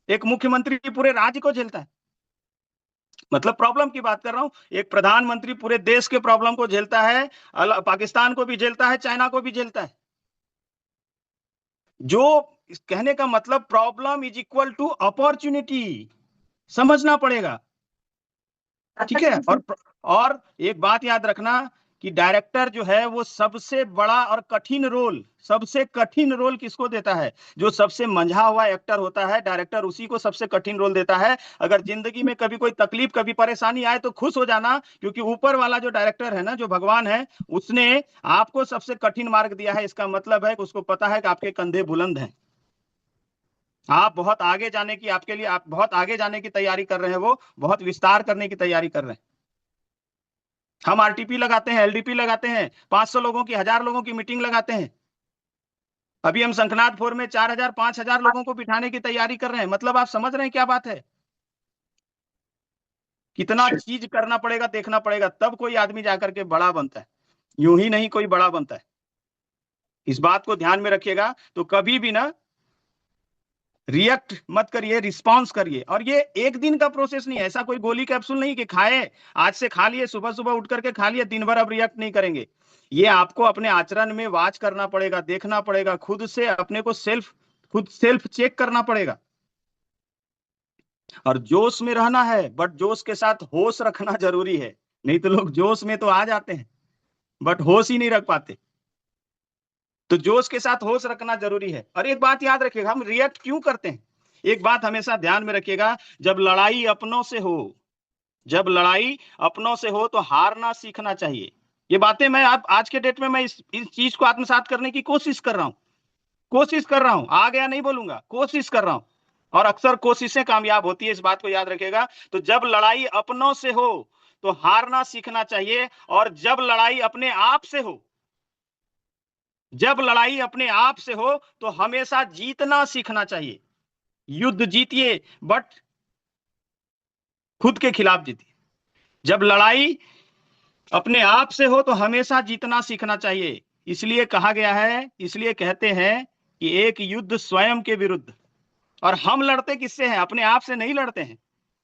एक मुख्यमंत्री पूरे राज्य को झेलता है। मतलब प्रॉब्लम की बात कर रहा हूं। एक प्रधानमंत्री पूरे देश के प्रॉब्लम को झेलता है, पाकिस्तान को भी झेलता है, चाइना को भी झेलता है। जो कहने का मतलब, problem is equal to opportunity, समझना पड़ेगा। ठीक है। और एक बात याद रखना कि डायरेक्टर जो है वो सबसे बड़ा और कठिन रोल, सबसे कठिन रोल किसको देता है? जो सबसे मंझा हुआ एक्टर होता है, डायरेक्टर उसी को सबसे कठिन रोल देता है। अगर जिंदगी में कभी कोई तकलीफ, कभी परेशानी आए तो खुश हो जाना, क्योंकि ऊपर वाला जो डायरेक्टर है ना, जो भगवान है, उसने आपको सबसे कठिन मार्ग दिया है। इसका मतलब है कि उसको पता है कि आपके कंधे बुलंद हैं, आप बहुत आगे जाने की, आपके लिए आप बहुत आगे जाने की तैयारी कर रहे हैं, वो बहुत विस्तार करने की तैयारी कर रहे हैं। हम आरटीपी लगाते हैं, एलडीपी लगाते हैं, 500 लोगों की, 1000 लोगों की मीटिंग लगाते हैं। अभी हम शंखनाथ फोर में 4000 5000 लोगों को बिठाने की तैयारी कर रहे हैं। मतलब आप समझ रहे हैं क्या बात है? कितना चीज करना पड़ेगा, देखना पड़ेगा, तब कोई आदमी जाकर के बड़ा बनता है। यूं ही नहीं कोई बड़ा बनता है। इस बात को ध्यान में रखिएगा। तो कभी भी ना रिएक्ट मत करिए, रिस्पॉन्स करिए। और ये एक दिन का प्रोसेस नहीं है, ऐसा कोई गोली कैप्सूल नहीं कि खाए, आज से खा लिए, सुबह सुबह उठ करके खा लिए, दिन भर अब रिएक्ट नहीं करेंगे। ये आपको अपने आचरण में वाच करना पड़ेगा, देखना पड़ेगा, खुद से अपने को खुद सेल्फ चेक करना पड़ेगा। और जोश में रहना है, बट जोश के साथ होश रखना जरूरी है। नहीं तो लोग जोश में तो आ जाते हैं बट होश ही नहीं रख पाते। तो जोश के साथ होश रखना जरूरी है। और एक बात याद रखिएगा, हम रिएक्ट क्यों करते हैं, एक बात हमेशा ध्यान में रखिएगा। जब लड़ाई अपनों से हो, जब लड़ाई अपनों से हो तो हारना सीखना चाहिए। ये बातें मैं आप आज के डेट में मैं इस चीज को आत्मसात करने की कोशिश कर रहा हूं, कोशिश कर रहा हूं। आ गया नहीं बोलूंगा, कोशिश कर रहा हूं। और अक्सर कोशिशें कामयाब होती है, इस बात को याद रखिएगा। तो जब लड़ाई अपनों से हो तो हारना सीखना चाहिए, और जब लड़ाई अपने आप से हो जब लड़ाई अपने आप से हो तो हमेशा जीतना सीखना चाहिए। युद्ध जीतिए बट खुद के खिलाफ जीतिए। जब लड़ाई अपने आप से हो तो हमेशा जीतना सीखना चाहिए। इसलिए कहा गया है, इसलिए कहते हैं कि एक युद्ध स्वयं के विरुद्ध। और हम लड़ते किससे हैं? अपने आप से नहीं लड़ते हैं।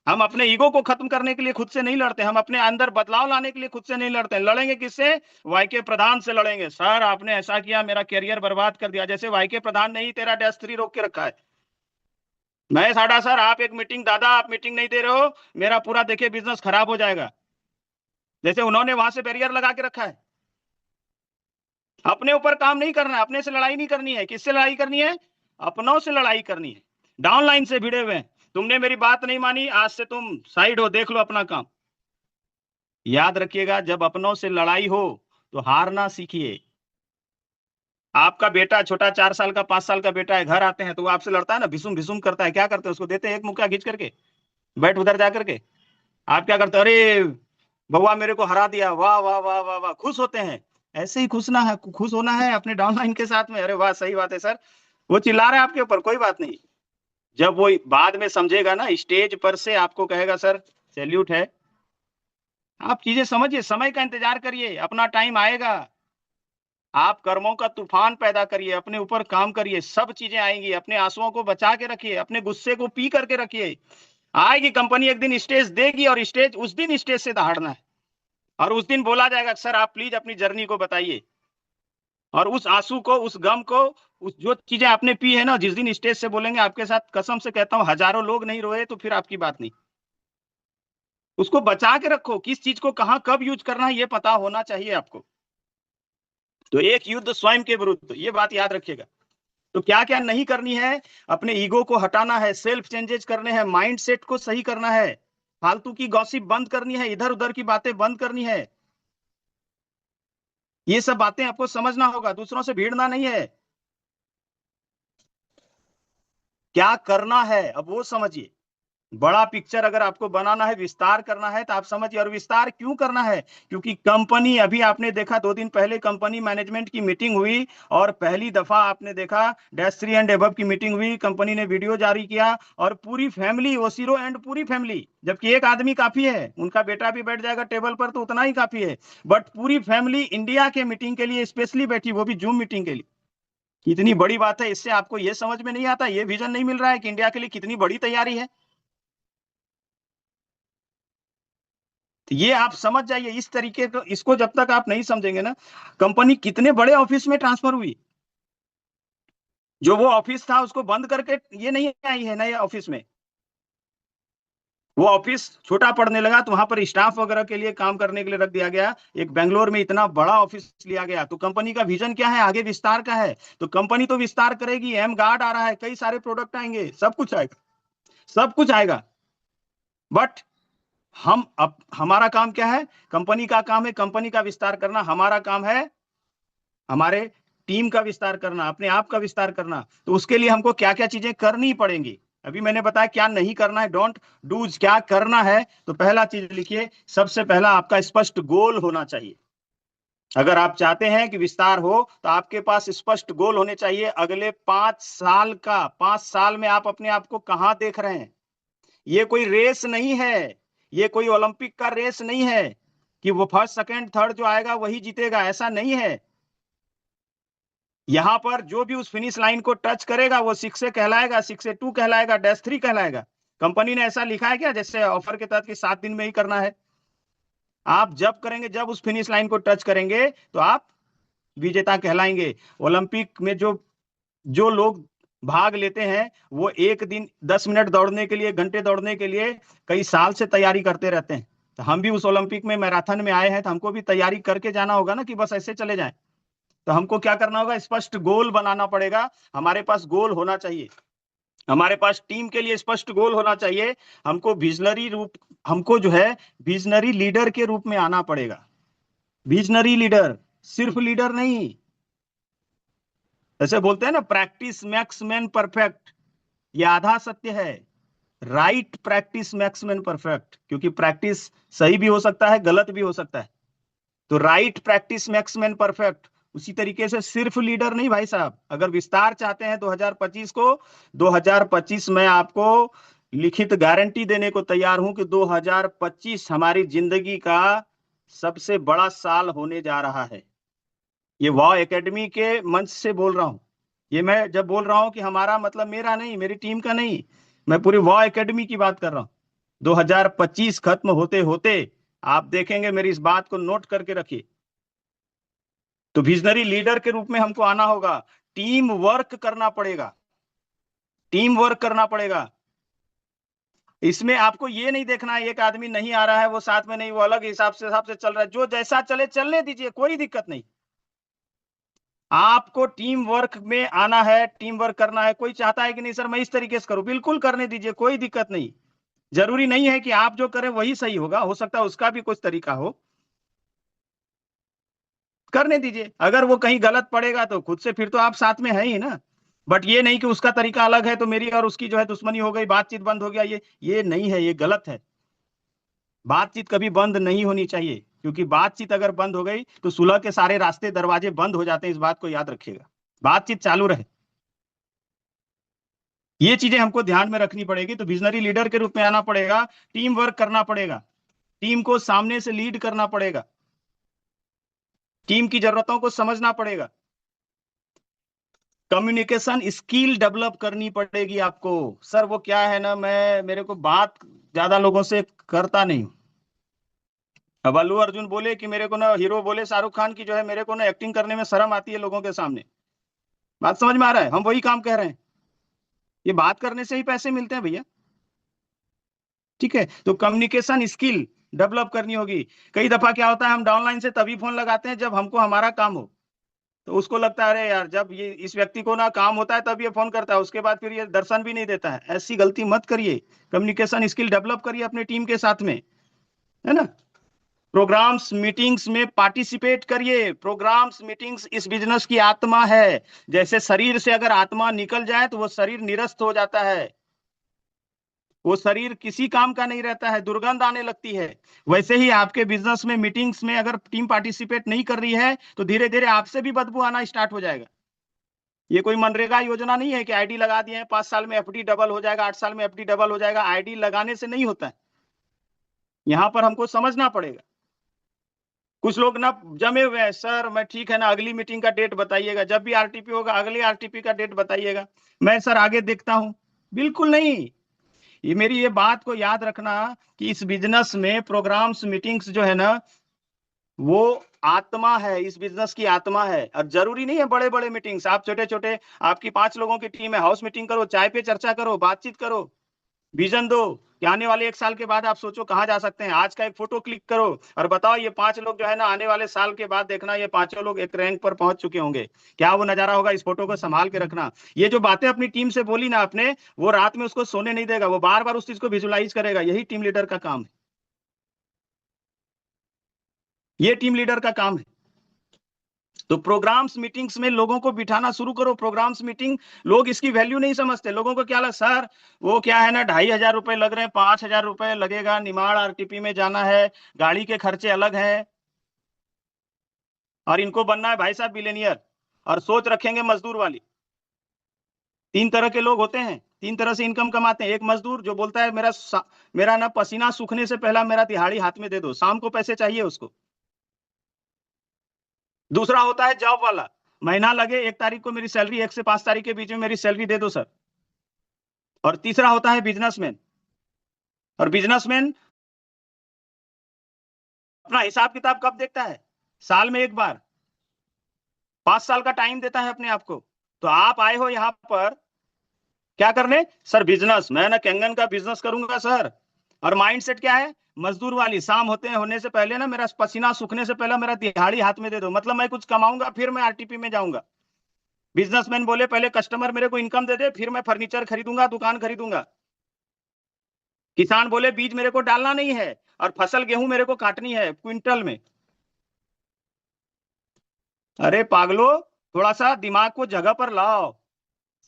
हम अपने ईगो को खत्म करने के लिए खुद से नहीं लड़ते, हम अपने अंदर बदलाव लाने के लिए खुद से नहीं लड़ते। लड़ेंगे किससे? वाईके प्रधान से लड़ेंगे। सर आपने ऐसा किया, मेरा कैरियर बर्बाद कर दिया। जैसे वाईके प्रधान ने ही तेरा -3 रोक के रखा है। मैं साडा सर, आप एक मीटिंग, दादा आप मीटिंग नहीं दे रहे हो, मेरा पूरा देखिए बिजनेस खराब हो जाएगा। जैसे उन्होंने वहां से बैरियर लगा के रखा है। अपने ऊपर काम नहीं करना है, अपने से लड़ाई नहीं करनी है। किससे लड़ाई करनी है? अपनों से लड़ाई करनी है। डाउनलाइन से भिड़े हुए हैं। तुमने मेरी बात नहीं मानी, आज से तुम साइड हो, देख लो अपना काम। याद रखिएगा, जब अपनों से लड़ाई हो तो हारना सीखिए। आपका बेटा छोटा 4 साल का 5 साल का बेटा है, घर आते हैं तो वो आपसे लड़ता है ना, भिसुम भिसुम करता है। क्या करते हैं? उसको देते हैं एक मुक्का खींच करके, बैठ उधर जा करके। आप क्या करते हो? अरे बउआ मेरे को हरा दिया, वाह वाह वाह वाह वाह, खुश होते हैं। ऐसे ही खुश होना है अपने डाउनलाइन के साथ में। अरे वाह, सही बात है सर, वो चिल्ला रहे हैं आपके ऊपर, कोई बात नहीं। जब वो बाद में समझेगा ना, स्टेज पर से आपको कहेगा सर सैल्यूट है। आप चीजें समझिए, समय का इंतजार करिए, अपना टाइम आएगा। आप कर्मों का तूफान पैदा करिए, अपने ऊपर काम करिए, सब चीजें आएंगी। अपने आंसुओं को बचा के रखिए, अपने गुस्से को पी करके रखिए। आएगी कंपनी, एक दिन स्टेज देगी और स्टेज, उस दिन स्टेज से दहाड़ना है। और उस दिन बोला जाएगा सर आप प्लीज अपनी जर्नी को बताइए। और उस आंसू को, उस गम को, उस जो चीजें आपने पी है ना, जिस दिन स्टेज से बोलेंगे, आपके साथ कसम से कहता हूं हजारों लोग नहीं रोए तो फिर आपकी बात नहीं। उसको बचा के रखो, किस चीज को कहां कब यूज करना है ये पता होना चाहिए आपको। तो एक युद्ध स्वयं के विरुद्ध, ये बात याद रखिएगा। तो क्या क्या नहीं करनी है? अपने ईगो को हटाना है, सेल्फ चेंजेस करने हैं, माइंड सेट को सही करना है, फालतू की गॉसिप बंद करनी है, इधर उधर की बातें बंद करनी है। ये सब बातें आपको समझना होगा, दूसरों से भिड़ना नहीं है। क्या करना है अब वो समझिए। बड़ा पिक्चर अगर आपको बनाना है, विस्तार करना है, तो आप समझिए। और विस्तार क्यों करना है? क्योंकि कंपनी, अभी आपने देखा 2 दिन पहले कंपनी मैनेजमेंट की मीटिंग हुई और पहली दफा आपने देखा -3 एंड एबव की मीटिंग हुई। कंपनी ने वीडियो जारी किया और पूरी फैमिली, ओसिरो एंड पूरी फैमिली, जबकि एक आदमी काफी है, उनका बेटा भी बैठ जाएगा टेबल पर तो उतना ही काफी है, बट पूरी फैमिली इंडिया के मीटिंग के लिए स्पेशली बैठी, वो भी जूम मीटिंग के लिए। कितनी बड़ी बात है। इससे आपको यह समझ में नहीं आता, ये विजन नहीं मिल रहा है कि इंडिया के लिए कितनी बड़ी तैयारी है। तो ये आप समझ जाइए इस तरीके को। इसको जब तक आप नहीं समझेंगे ना, कंपनी कितने बड़े ऑफिस में ट्रांसफर हुई, जो वो ऑफिस था उसको बंद करके ये नहीं आई है नए ऑफिस में। वो ऑफिस छोटा पड़ने लगा तो वहां पर स्टाफ वगैरह के लिए, काम करने के लिए रख दिया गया। एक बेंगलोर में इतना बड़ा ऑफिस लिया गया। तो कंपनी का विजन क्या है? आगे विस्तार का है। तो कंपनी तो विस्तार करेगी, एम गार्ड आ रहा है, कई सारे प्रोडक्ट आएंगे, सब कुछ आएगा, सब कुछ आएगा। बट हम अब, हमारा काम क्या है? कंपनी का काम है कंपनी का विस्तार करना, हमारा काम है हमारे टीम का विस्तार करना, अपने आप का विस्तार करना। तो उसके लिए हमको क्या क्या चीजें करनी पड़ेंगी, अभी मैंने बताया क्या नहीं करना है, डोंट डूज। क्या करना है? तो पहला चीज लिखिए, सबसे पहला आपका स्पष्ट गोल होना चाहिए। अगर आप चाहते हैं कि विस्तार हो तो आपके पास स्पष्ट गोल होने चाहिए। अगले 5 साल का, 5 साल में आप अपने आप को कहां देख रहे हैं? ये कोई रेस नहीं है, ये कोई ओलंपिक का रेस नहीं है कि वो फर्स्ट सेकंड थर्ड जो आएगा वही जीतेगा, ऐसा नहीं है। यहां पर जो भी उस फिनिश लाइन को टच करेगा वो 6 कहलाएगा, 6 कहलाएगा, -3 कहलाएगा। कंपनी ने ऐसा लिखा है क्या जैसे ऑफर के तहत कि 7 दिन में ही करना है? आप जब करेंगे, जब उस फिनिश लाइन को टच करेंगे तो आप विजेता कहलाएंगे। ओलंपिक में जो जो लोग भाग लेते हैं वो एक दिन 10 मिनट दौड़ने के लिए, घंटे दौड़ने के लिए कई साल से तैयारी करते रहते हैं। तो हम भी उस ओलंपिक में मैराथन में आए हैं तो हमको भी तैयारी करके जाना होगा ना, कि बस ऐसे चले जाएं। तो हमको क्या करना होगा? स्पष्ट गोल बनाना पड़ेगा। हमारे पास गोल होना चाहिए, हमारे पास टीम के लिए स्पष्ट गोल होना चाहिए। हमको विजनरी रूप, हमको जो है विजनरी लीडर के रूप में आना पड़ेगा। विजनरी लीडर, सिर्फ लीडर नहीं। ऐसे बोलते हैं ना, प्रैक्टिस मैक्स मैन परफेक्ट, ये आधा सत्य है। Right practice max man perfect, क्योंकि प्रैक्टिस सही भी हो सकता है, गलत भी हो सकता है। तो right practice max man perfect. उसी तरीके से सिर्फ लीडर नहीं भाई साहब, अगर विस्तार चाहते हैं 2025 को, 2025 में आपको लिखित गारंटी देने को तैयार हूं कि 2025 हमारी जिंदगी का सबसे बड़ा साल होने जा रहा है। ये वाव एकेडमी के मंच से बोल रहा हूं। ये मैं जब बोल रहा हूं कि हमारा मतलब मेरा नहीं, मेरी टीम का नहीं, मैं पूरी वाव एकेडमी की बात कर रहा हूं। 2025 खत्म होते होते आप देखेंगे, मेरी इस बात को नोट करके रखिए। तो विजनरी लीडर के रूप में हमको आना होगा, टीम वर्क करना पड़ेगा, टीम वर्क करना पड़ेगा। इसमें आपको ये नहीं देखना है एक आदमी नहीं आ रहा है वो साथ में नहीं, वो अलग हिसाब से चल रहा है, जो जैसा चले चलने दीजिए, कोई दिक्कत नहीं। आपको टीम वर्क में आना है, टीम वर्क करना है। कोई चाहता है कि नहीं सर मैं इस तरीके से करूं, बिल्कुल करने दीजिए, कोई दिक्कत नहीं। जरूरी नहीं है कि आप जो करें वही सही होगा, हो सकता है उसका भी कुछ तरीका हो, करने दीजिए। अगर वो कहीं गलत पड़ेगा तो खुद से फिर तो आप साथ में है ही ना। बट ये नहीं कि उसका तरीका अलग है तो मेरी और उसकी जो है दुश्मनी हो गई, बातचीत बंद हो गया, ये नहीं है, ये गलत है। बातचीत कभी बंद नहीं होनी चाहिए, क्योंकि बातचीत अगर बंद हो गई तो सुलह के सारे रास्ते दरवाजे बंद हो जाते हैं। इस बात को याद रखिएगा, बातचीत चालू रहे। ये चीजें हमको ध्यान में रखनी पड़ेगी। तो विजनरी लीडर के रूप में आना पड़ेगा, टीम वर्क करना पड़ेगा, टीम को सामने से लीड करना पड़ेगा, टीम की जरूरतों को समझना पड़ेगा, कम्युनिकेशन स्किल डेवलप करनी पड़ेगी आपको। सर वो क्या है ना, मेरे को बात ज्यादा लोगों से करता नहीं। अब अल्लू अर्जुन बोले कि मेरे को ना, हीरो बोले शाहरुख खान की जो है मेरे को ना एक्टिंग करने में शर्म आती है लोगों के सामने। बात समझ में आ रहा है? हम वही काम कह रहे हैं, ये बात करने से ही पैसे मिलते हैं भैया। ठीक है, तो कम्युनिकेशन स्किल डेवलप करनी होगी। कई दफा क्या होता है, हम डाउनलाइन से तभी फोन लगाते हैं जब हमको हमारा काम हो। तो उसको लगता है अरे यार जब ये इस व्यक्ति को ना काम होता है तब ये फोन करता है, उसके बाद फिर ये दर्शन भी नहीं देता है। ऐसी गलती मत करिए, कम्युनिकेशन स्किल डेवलप करिए अपने टीम के साथ में, है ना। प्रोग्राम्स मीटिंग्स में पार्टिसिपेट करिए। प्रोग्राम्स मीटिंग्स इस बिजनेस की आत्मा है। जैसे शरीर से अगर आत्मा निकल जाए तो वो शरीर निरस्त हो जाता है, वो शरीर किसी काम का नहीं रहता है, दुर्गंध आने लगती है। वैसे ही आपके बिजनेस में मीटिंग्स में अगर टीम पार्टिसिपेट नहीं कर रही है तो धीरे धीरे आपसे भी बदबू आना स्टार्ट हो जाएगा। ये कोई मनरेगा योजना नहीं है कि आईडी लगा दिए हैं 5 साल में एफडी डबल हो जाएगा, 8 साल में एफडी डबल हो जाएगा। आईडी लगाने से नहीं होता है, यहां पर हमको समझना पड़ेगा। कुछ लोग ना जमे हुए हैं, सर मैं ठीक है ना, अगली मीटिंग का डेट बताइएगा, जब भी आरटीपी होगा अगली आरटीपी का डेट बताइएगा, मैं सर आगे देखता हूं। बिल्कुल नहीं। ये मेरी ये बात को याद रखना कि इस बिजनेस में प्रोग्राम्स मीटिंग्स जो है ना, वो आत्मा है, इस बिजनेस की आत्मा है। और जरूरी नहीं है बड़े बड़े मीटिंग्स, आप छोटे छोटे, आपकी 5 लोगों की टीम है, हाउस मीटिंग करो, चाय पे चर्चा करो, बातचीत करो, विजन दो कि आने वाले 1 साल के बाद आप सोचो कहां जा सकते हैं। आज का एक फोटो क्लिक करो और बताओ ये 5 लोग जो है ना आने वाले साल के बाद देखना ये 5 लोग एक रैंक पर पहुंच चुके होंगे। क्या वो नजारा होगा, इस फोटो को संभाल के रखना। ये जो बातें अपनी टीम से बोली ना आपने, वो रात में उसको सोने नहीं देगा, वो बार बार उस चीज को विजुलाइज करेगा। यही टीम लीडर का काम है, ये टीम लीडर का काम है। तो प्रोग्राम्स मीटिंग्स में लोगों को बिठाना शुरू करो। प्रोग्राम्स मीटिंग, लोग इसकी वैल्यू नहीं समझते। लोगों को क्या लगा, सर वो क्या है ना 2,500 रुपए लग रहे हैं, 5,000 रुपए लगेगा, निमाड़ आरटीपी में जाना है, गाड़ी के खर्चे अलग है, और इनको बनना है भाई साहब बिलियनियर, और सोच रखेंगे मजदूर वाली। 3 तरह के लोग होते हैं, 3 तरह से इनकम कमाते हैं। एक मजदूर जो बोलता है मेरा ना पसीना सूखने से पहला मेरा दिहाड़ी हाथ में दे दो, शाम को पैसे चाहिए उसको। दूसरा होता है जॉब वाला, महीना लगे 1 तारीख को मेरी सैलरी, 1 से 5 तारीख के बीच में मेरी सैलरी दे दो सर। और तीसरा होता है बिजनेसमैन, और बिजनेसमैन अपना हिसाब किताब कब देखता है, साल में 1 बार, 5 साल का टाइम देता है अपने आप को। तो आप आए हो यहाँ पर क्या करने, सर बिजनेस, मैं ना कैंगन का बिजनेस करूंगा सर। और माइंडसेट क्या है, मजदूर वाली, शाम होने से पहले ना मेरा पसीना सूखने से पहले मेरा दिहाड़ी हाथ में दे दो, मतलब मैं कुछ कमाऊंगा फिर मैं आरटीपी में जाऊंगा। बिजनेसमैन बोले पहले कस्टमर मेरे को इनकम दे दे, फिर मैं फर्नीचर खरीदूंगा, दुकान खरीदूंगा। किसान बोले बीज मेरे को डालना नहीं है और फसल गेहूं मेरे को काटनी है क्विंटल में। अरे पागलो, थोड़ा सा दिमाग को जगह पर लाओ,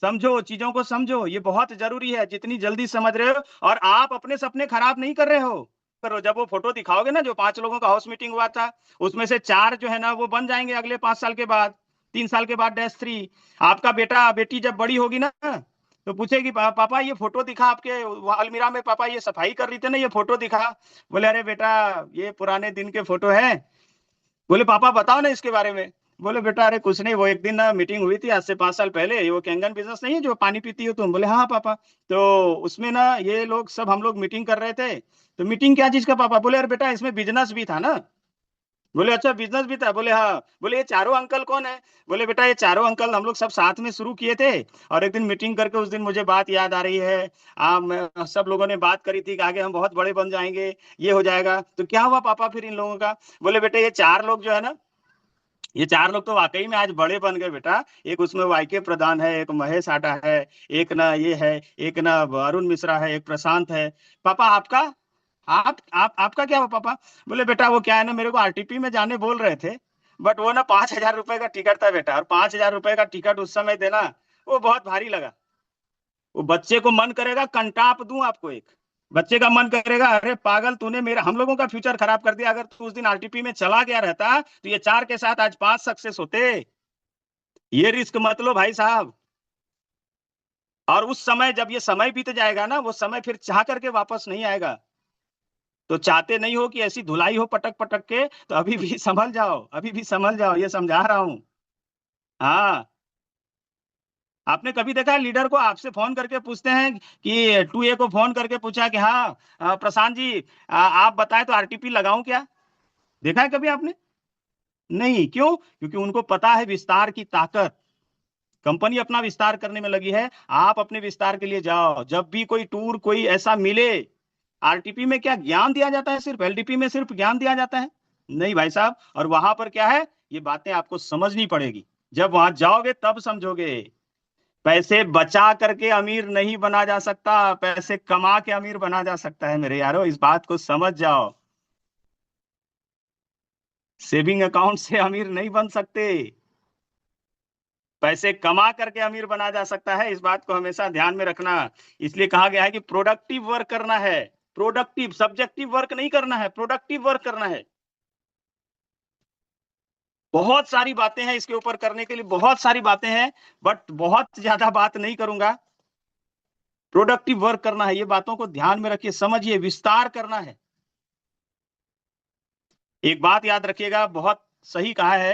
समझो, चीजों को समझो, ये बहुत जरूरी है जितनी जल्दी समझ रहे हो। और आप अपने सपने खराब नहीं कर रहे हो, करो, जब वो फोटो दिखाओगे ना, जो 5 लोगों का हाउस मीटिंग हुआ था, उसमें से 4 जो है ना वो बन जाएंगे अगले 5 साल के बाद, 3 साल के बाद -3। आपका बेटा बेटी जब बड़ी होगी ना, तो पूछेगी पापा ये फोटो दिखा आपके अलमीरा में, पापा ये सफाई कर रही थी ना, ये फोटो दिखा। बोले अरे बेटा ये पुराने दिन के फोटो है। बोले पापा बताओ ना इसके बारे में। बोले बेटा अरे कुछ नहीं, वो एक दिन ना मीटिंग हुई थी आज से 5 साल पहले, वो कैंगन बिजनेस नहीं है जो पानी पीती हो तुम। बोले हाँ पापा। तो उसमें ना ये लोग सब हम लोग मीटिंग कर रहे थे। तो मीटिंग क्या चीज का पापा? बोले अरे बेटा इसमें बिजनेस भी था ना। बोले अच्छा बिजनेस भी था? बोले हाँ। बोले ये चारों अंकल कौन है? बोले बेटा ये चारों अंकल हम लोग सब साथ में शुरू किए थे, और एक दिन मीटिंग करके उस दिन मुझे बात याद आ रही है। सब लोगों ने बात करी थी कि आगे हम बहुत बड़े बन जाएंगे, ये हो जाएगा। तो क्या हुआ पापा फिर इन लोगों का? बोले बेटे ये 4 लोग जो है ना, ये 4 लोग तो वाकई में आज बड़े बन गए बेटा। एक उसमें वाईके प्रधान है, एक महेश आटा है, एक ना ये है, एक ना अरुण मिश्रा है, एक प्रशांत है। पापा आपका? आपका क्या हुआ पापा? बोले बेटा वो क्या है ना, मेरे को आरटीपी में जाने बोल रहे थे, बट वो ना 5,000 रुपए का टिकट था बेटा, और 5,000 रुपए का टिकट उस समय देना वो बहुत भारी लगा। वो बच्चे को मन करेगा कंटाप दूं आपको एक। बच्चे का मन करेगा अरे पागल तूने मेरा हम लोगों का फ्यूचर खराब कर दिया। अगर तू उस दिन आरटीपी में चला गया रहता तो ये 4 के साथ आज 5 सक्सेस होते। ये रिस्क मत लो भाई साहब। और उस समय जब ये समय बीत जाएगा ना, वो समय फिर चाह करके वापस नहीं आएगा। तो चाहते नहीं हो कि ऐसी धुलाई हो पटक पटक के, तो अभी भी संभल जाओ, अभी भी संभल जाओ, ये समझा रहा हूं। हाँ। आपने कभी देखा है लीडर को आपसे फोन करके पूछते हैं कि 2A को फोन करके पूछा कि हाँ प्रशांत जी आप बताएं तो आरटीपी लगाऊं क्या? देखा है कभी आपने? नहीं। क्यों? क्योंकि उनको पता है विस्तार की ताकत। कंपनी अपना विस्तार करने में लगी है, आप अपने विस्तार के लिए जाओ। जब भी कोई टूर कोई ऐसा मिले, आरटीपी में क्या ज्ञान दिया जाता है? सिर्फ एलडीपी में सिर्फ ज्ञान दिया जाता है? नहीं भाई साहब। और वहां पर क्या है, ये बातें आपको समझनी पड़ेगी। जब वहां जाओगे तब समझोगे। पैसे बचा करके अमीर नहीं बना जा सकता, पैसे कमा के अमीर बना जा सकता है मेरे यारो, इस बात को समझ जाओ। सेविंग अकाउंट से अमीर नहीं बन सकते, पैसे कमा करके अमीर बना जा सकता है, इस बात को हमेशा ध्यान में रखना। इसलिए कहा गया है कि प्रोडक्टिव वर्क करना है। प्रोडक्टिव, सब्जेक्टिव वर्क नहीं करना है, प्रोडक्टिव वर्क करना है। बहुत सारी बातें हैं इसके ऊपर करने के लिए, बहुत सारी बातें हैं, बट बहुत ज्यादा बात नहीं करूंगा। प्रोडक्टिव वर्क करना है, ये बातों को ध्यान में रखिए, समझिए, विस्तार करना है। एक बात याद रखिएगा, बहुत सही कहा है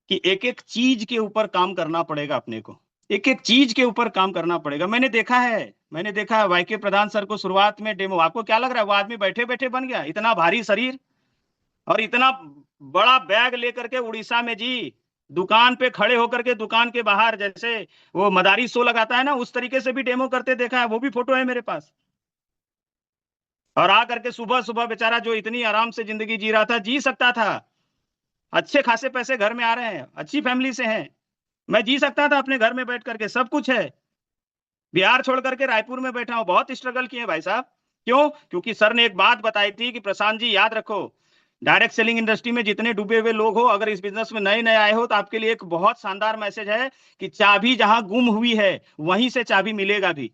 कि एक एक चीज के ऊपर काम करना पड़ेगा अपने को, एक एक चीज के ऊपर काम करना पड़ेगा। मैंने देखा है वाईके प्रधान सर को शुरुआत में डेमो, आपको क्या लग रहा है वो आदमी बैठे बैठे बन गया? इतना भारी शरीर और इतना बड़ा बैग लेकर के उड़ीसा में जी, दुकान पे खड़े होकर के, दुकान के बाहर जैसे वो मदारी शो लगाता है ना, उस तरीके से भी डेमो करते देखा है, वो भी फोटो है मेरे पास। और आ करके सुबह सुबह बेचारा जो इतनी आराम से जिंदगी जी रहा था, जी सकता था, अच्छे खासे पैसे घर में आ रहे हैं, अच्छी फैमिली से हैं, मैं जी सकता था अपने घर में बैठ करके, सब कुछ है। बिहार छोड़ करके रायपुर में बैठा हूं, बहुत स्ट्रगल किए भाई साहब। क्यों? क्योंकि सर ने एक बात बताई थी कि प्रशांत जी याद रखो, डायरेक्ट सेलिंग इंडस्ट्री में जितने डूबे हुए लोग हो, अगर इस बिजनेस में नए नए आए हो, तो आपके लिए एक बहुत शानदार मैसेज है कि चाबी जहां गुम हुई है वहीं से चाबी मिलेगा भी।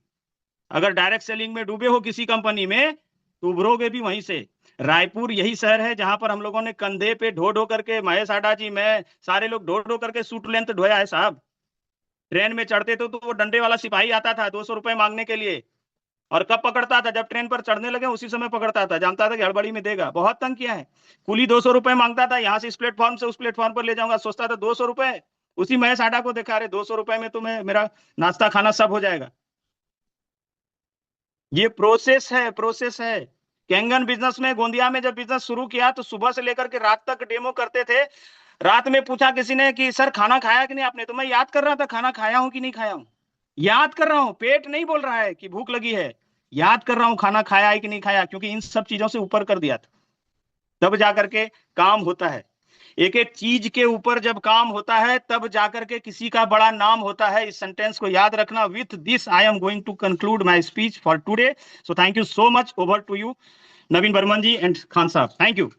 अगर डायरेक्ट सेलिंग में डूबे हो किसी कंपनी में, तो उभरोगे भी वहीं से। रायपुर यही शहर है जहां पर हम लोगों ने कंधे पे ढो ढो करके, महेश आडा जी, मैं, सारे लोग ढो ढो करके सूट लेंथ ढोया है साहब। ट्रेन में चढ़ते तो वो डंडे वाला सिपाही आता था 200 रुपए मांगने के लिए, और कब पकड़ता था? जब ट्रेन पर चढ़ने लगे उसी समय पकड़ता था, जानता था कि हड़बड़ी में देगा। बहुत तंग किया है। कुली 200 रुपए मांगता था, यहाँ से इस प्लेटफॉर्म से उस प्लेटफॉर्म पर ले जाऊंगा, सोचता था 200 रुपए। उसी महेश आडा को देखा, अरे 200 रुपए में तुम्हें मेरा नाश्ता खाना सब हो जाएगा। ये प्रोसेस है, प्रोसेस है। कैंगन बिजनेस में, गोंदिया में जब बिजनेस शुरू किया तो सुबह से लेकर के रात तक डेमो करते थे। रात में पूछा किसी ने कि सर खाना खाया कि नहीं आपने, तो मैं याद कर रहा था खाना खाया हूं कि नहीं खाया हूं, याद कर रहा हूं, पेट नहीं बोल रहा है कि भूख लगी है, याद कर रहा हूं खाना खाया है कि नहीं खाया, क्योंकि इन सब चीजों से ऊपर कर दिया था, तब जाकर के काम होता है। एक एक चीज के ऊपर जब काम होता है तब जाकर के किसी का बड़ा नाम होता है। इस सेंटेंस को याद रखना। With this I am going to conclude my speech for today. So thank you so much. Over to you Naveen Burman ji and Khan साहब, थैंक यू।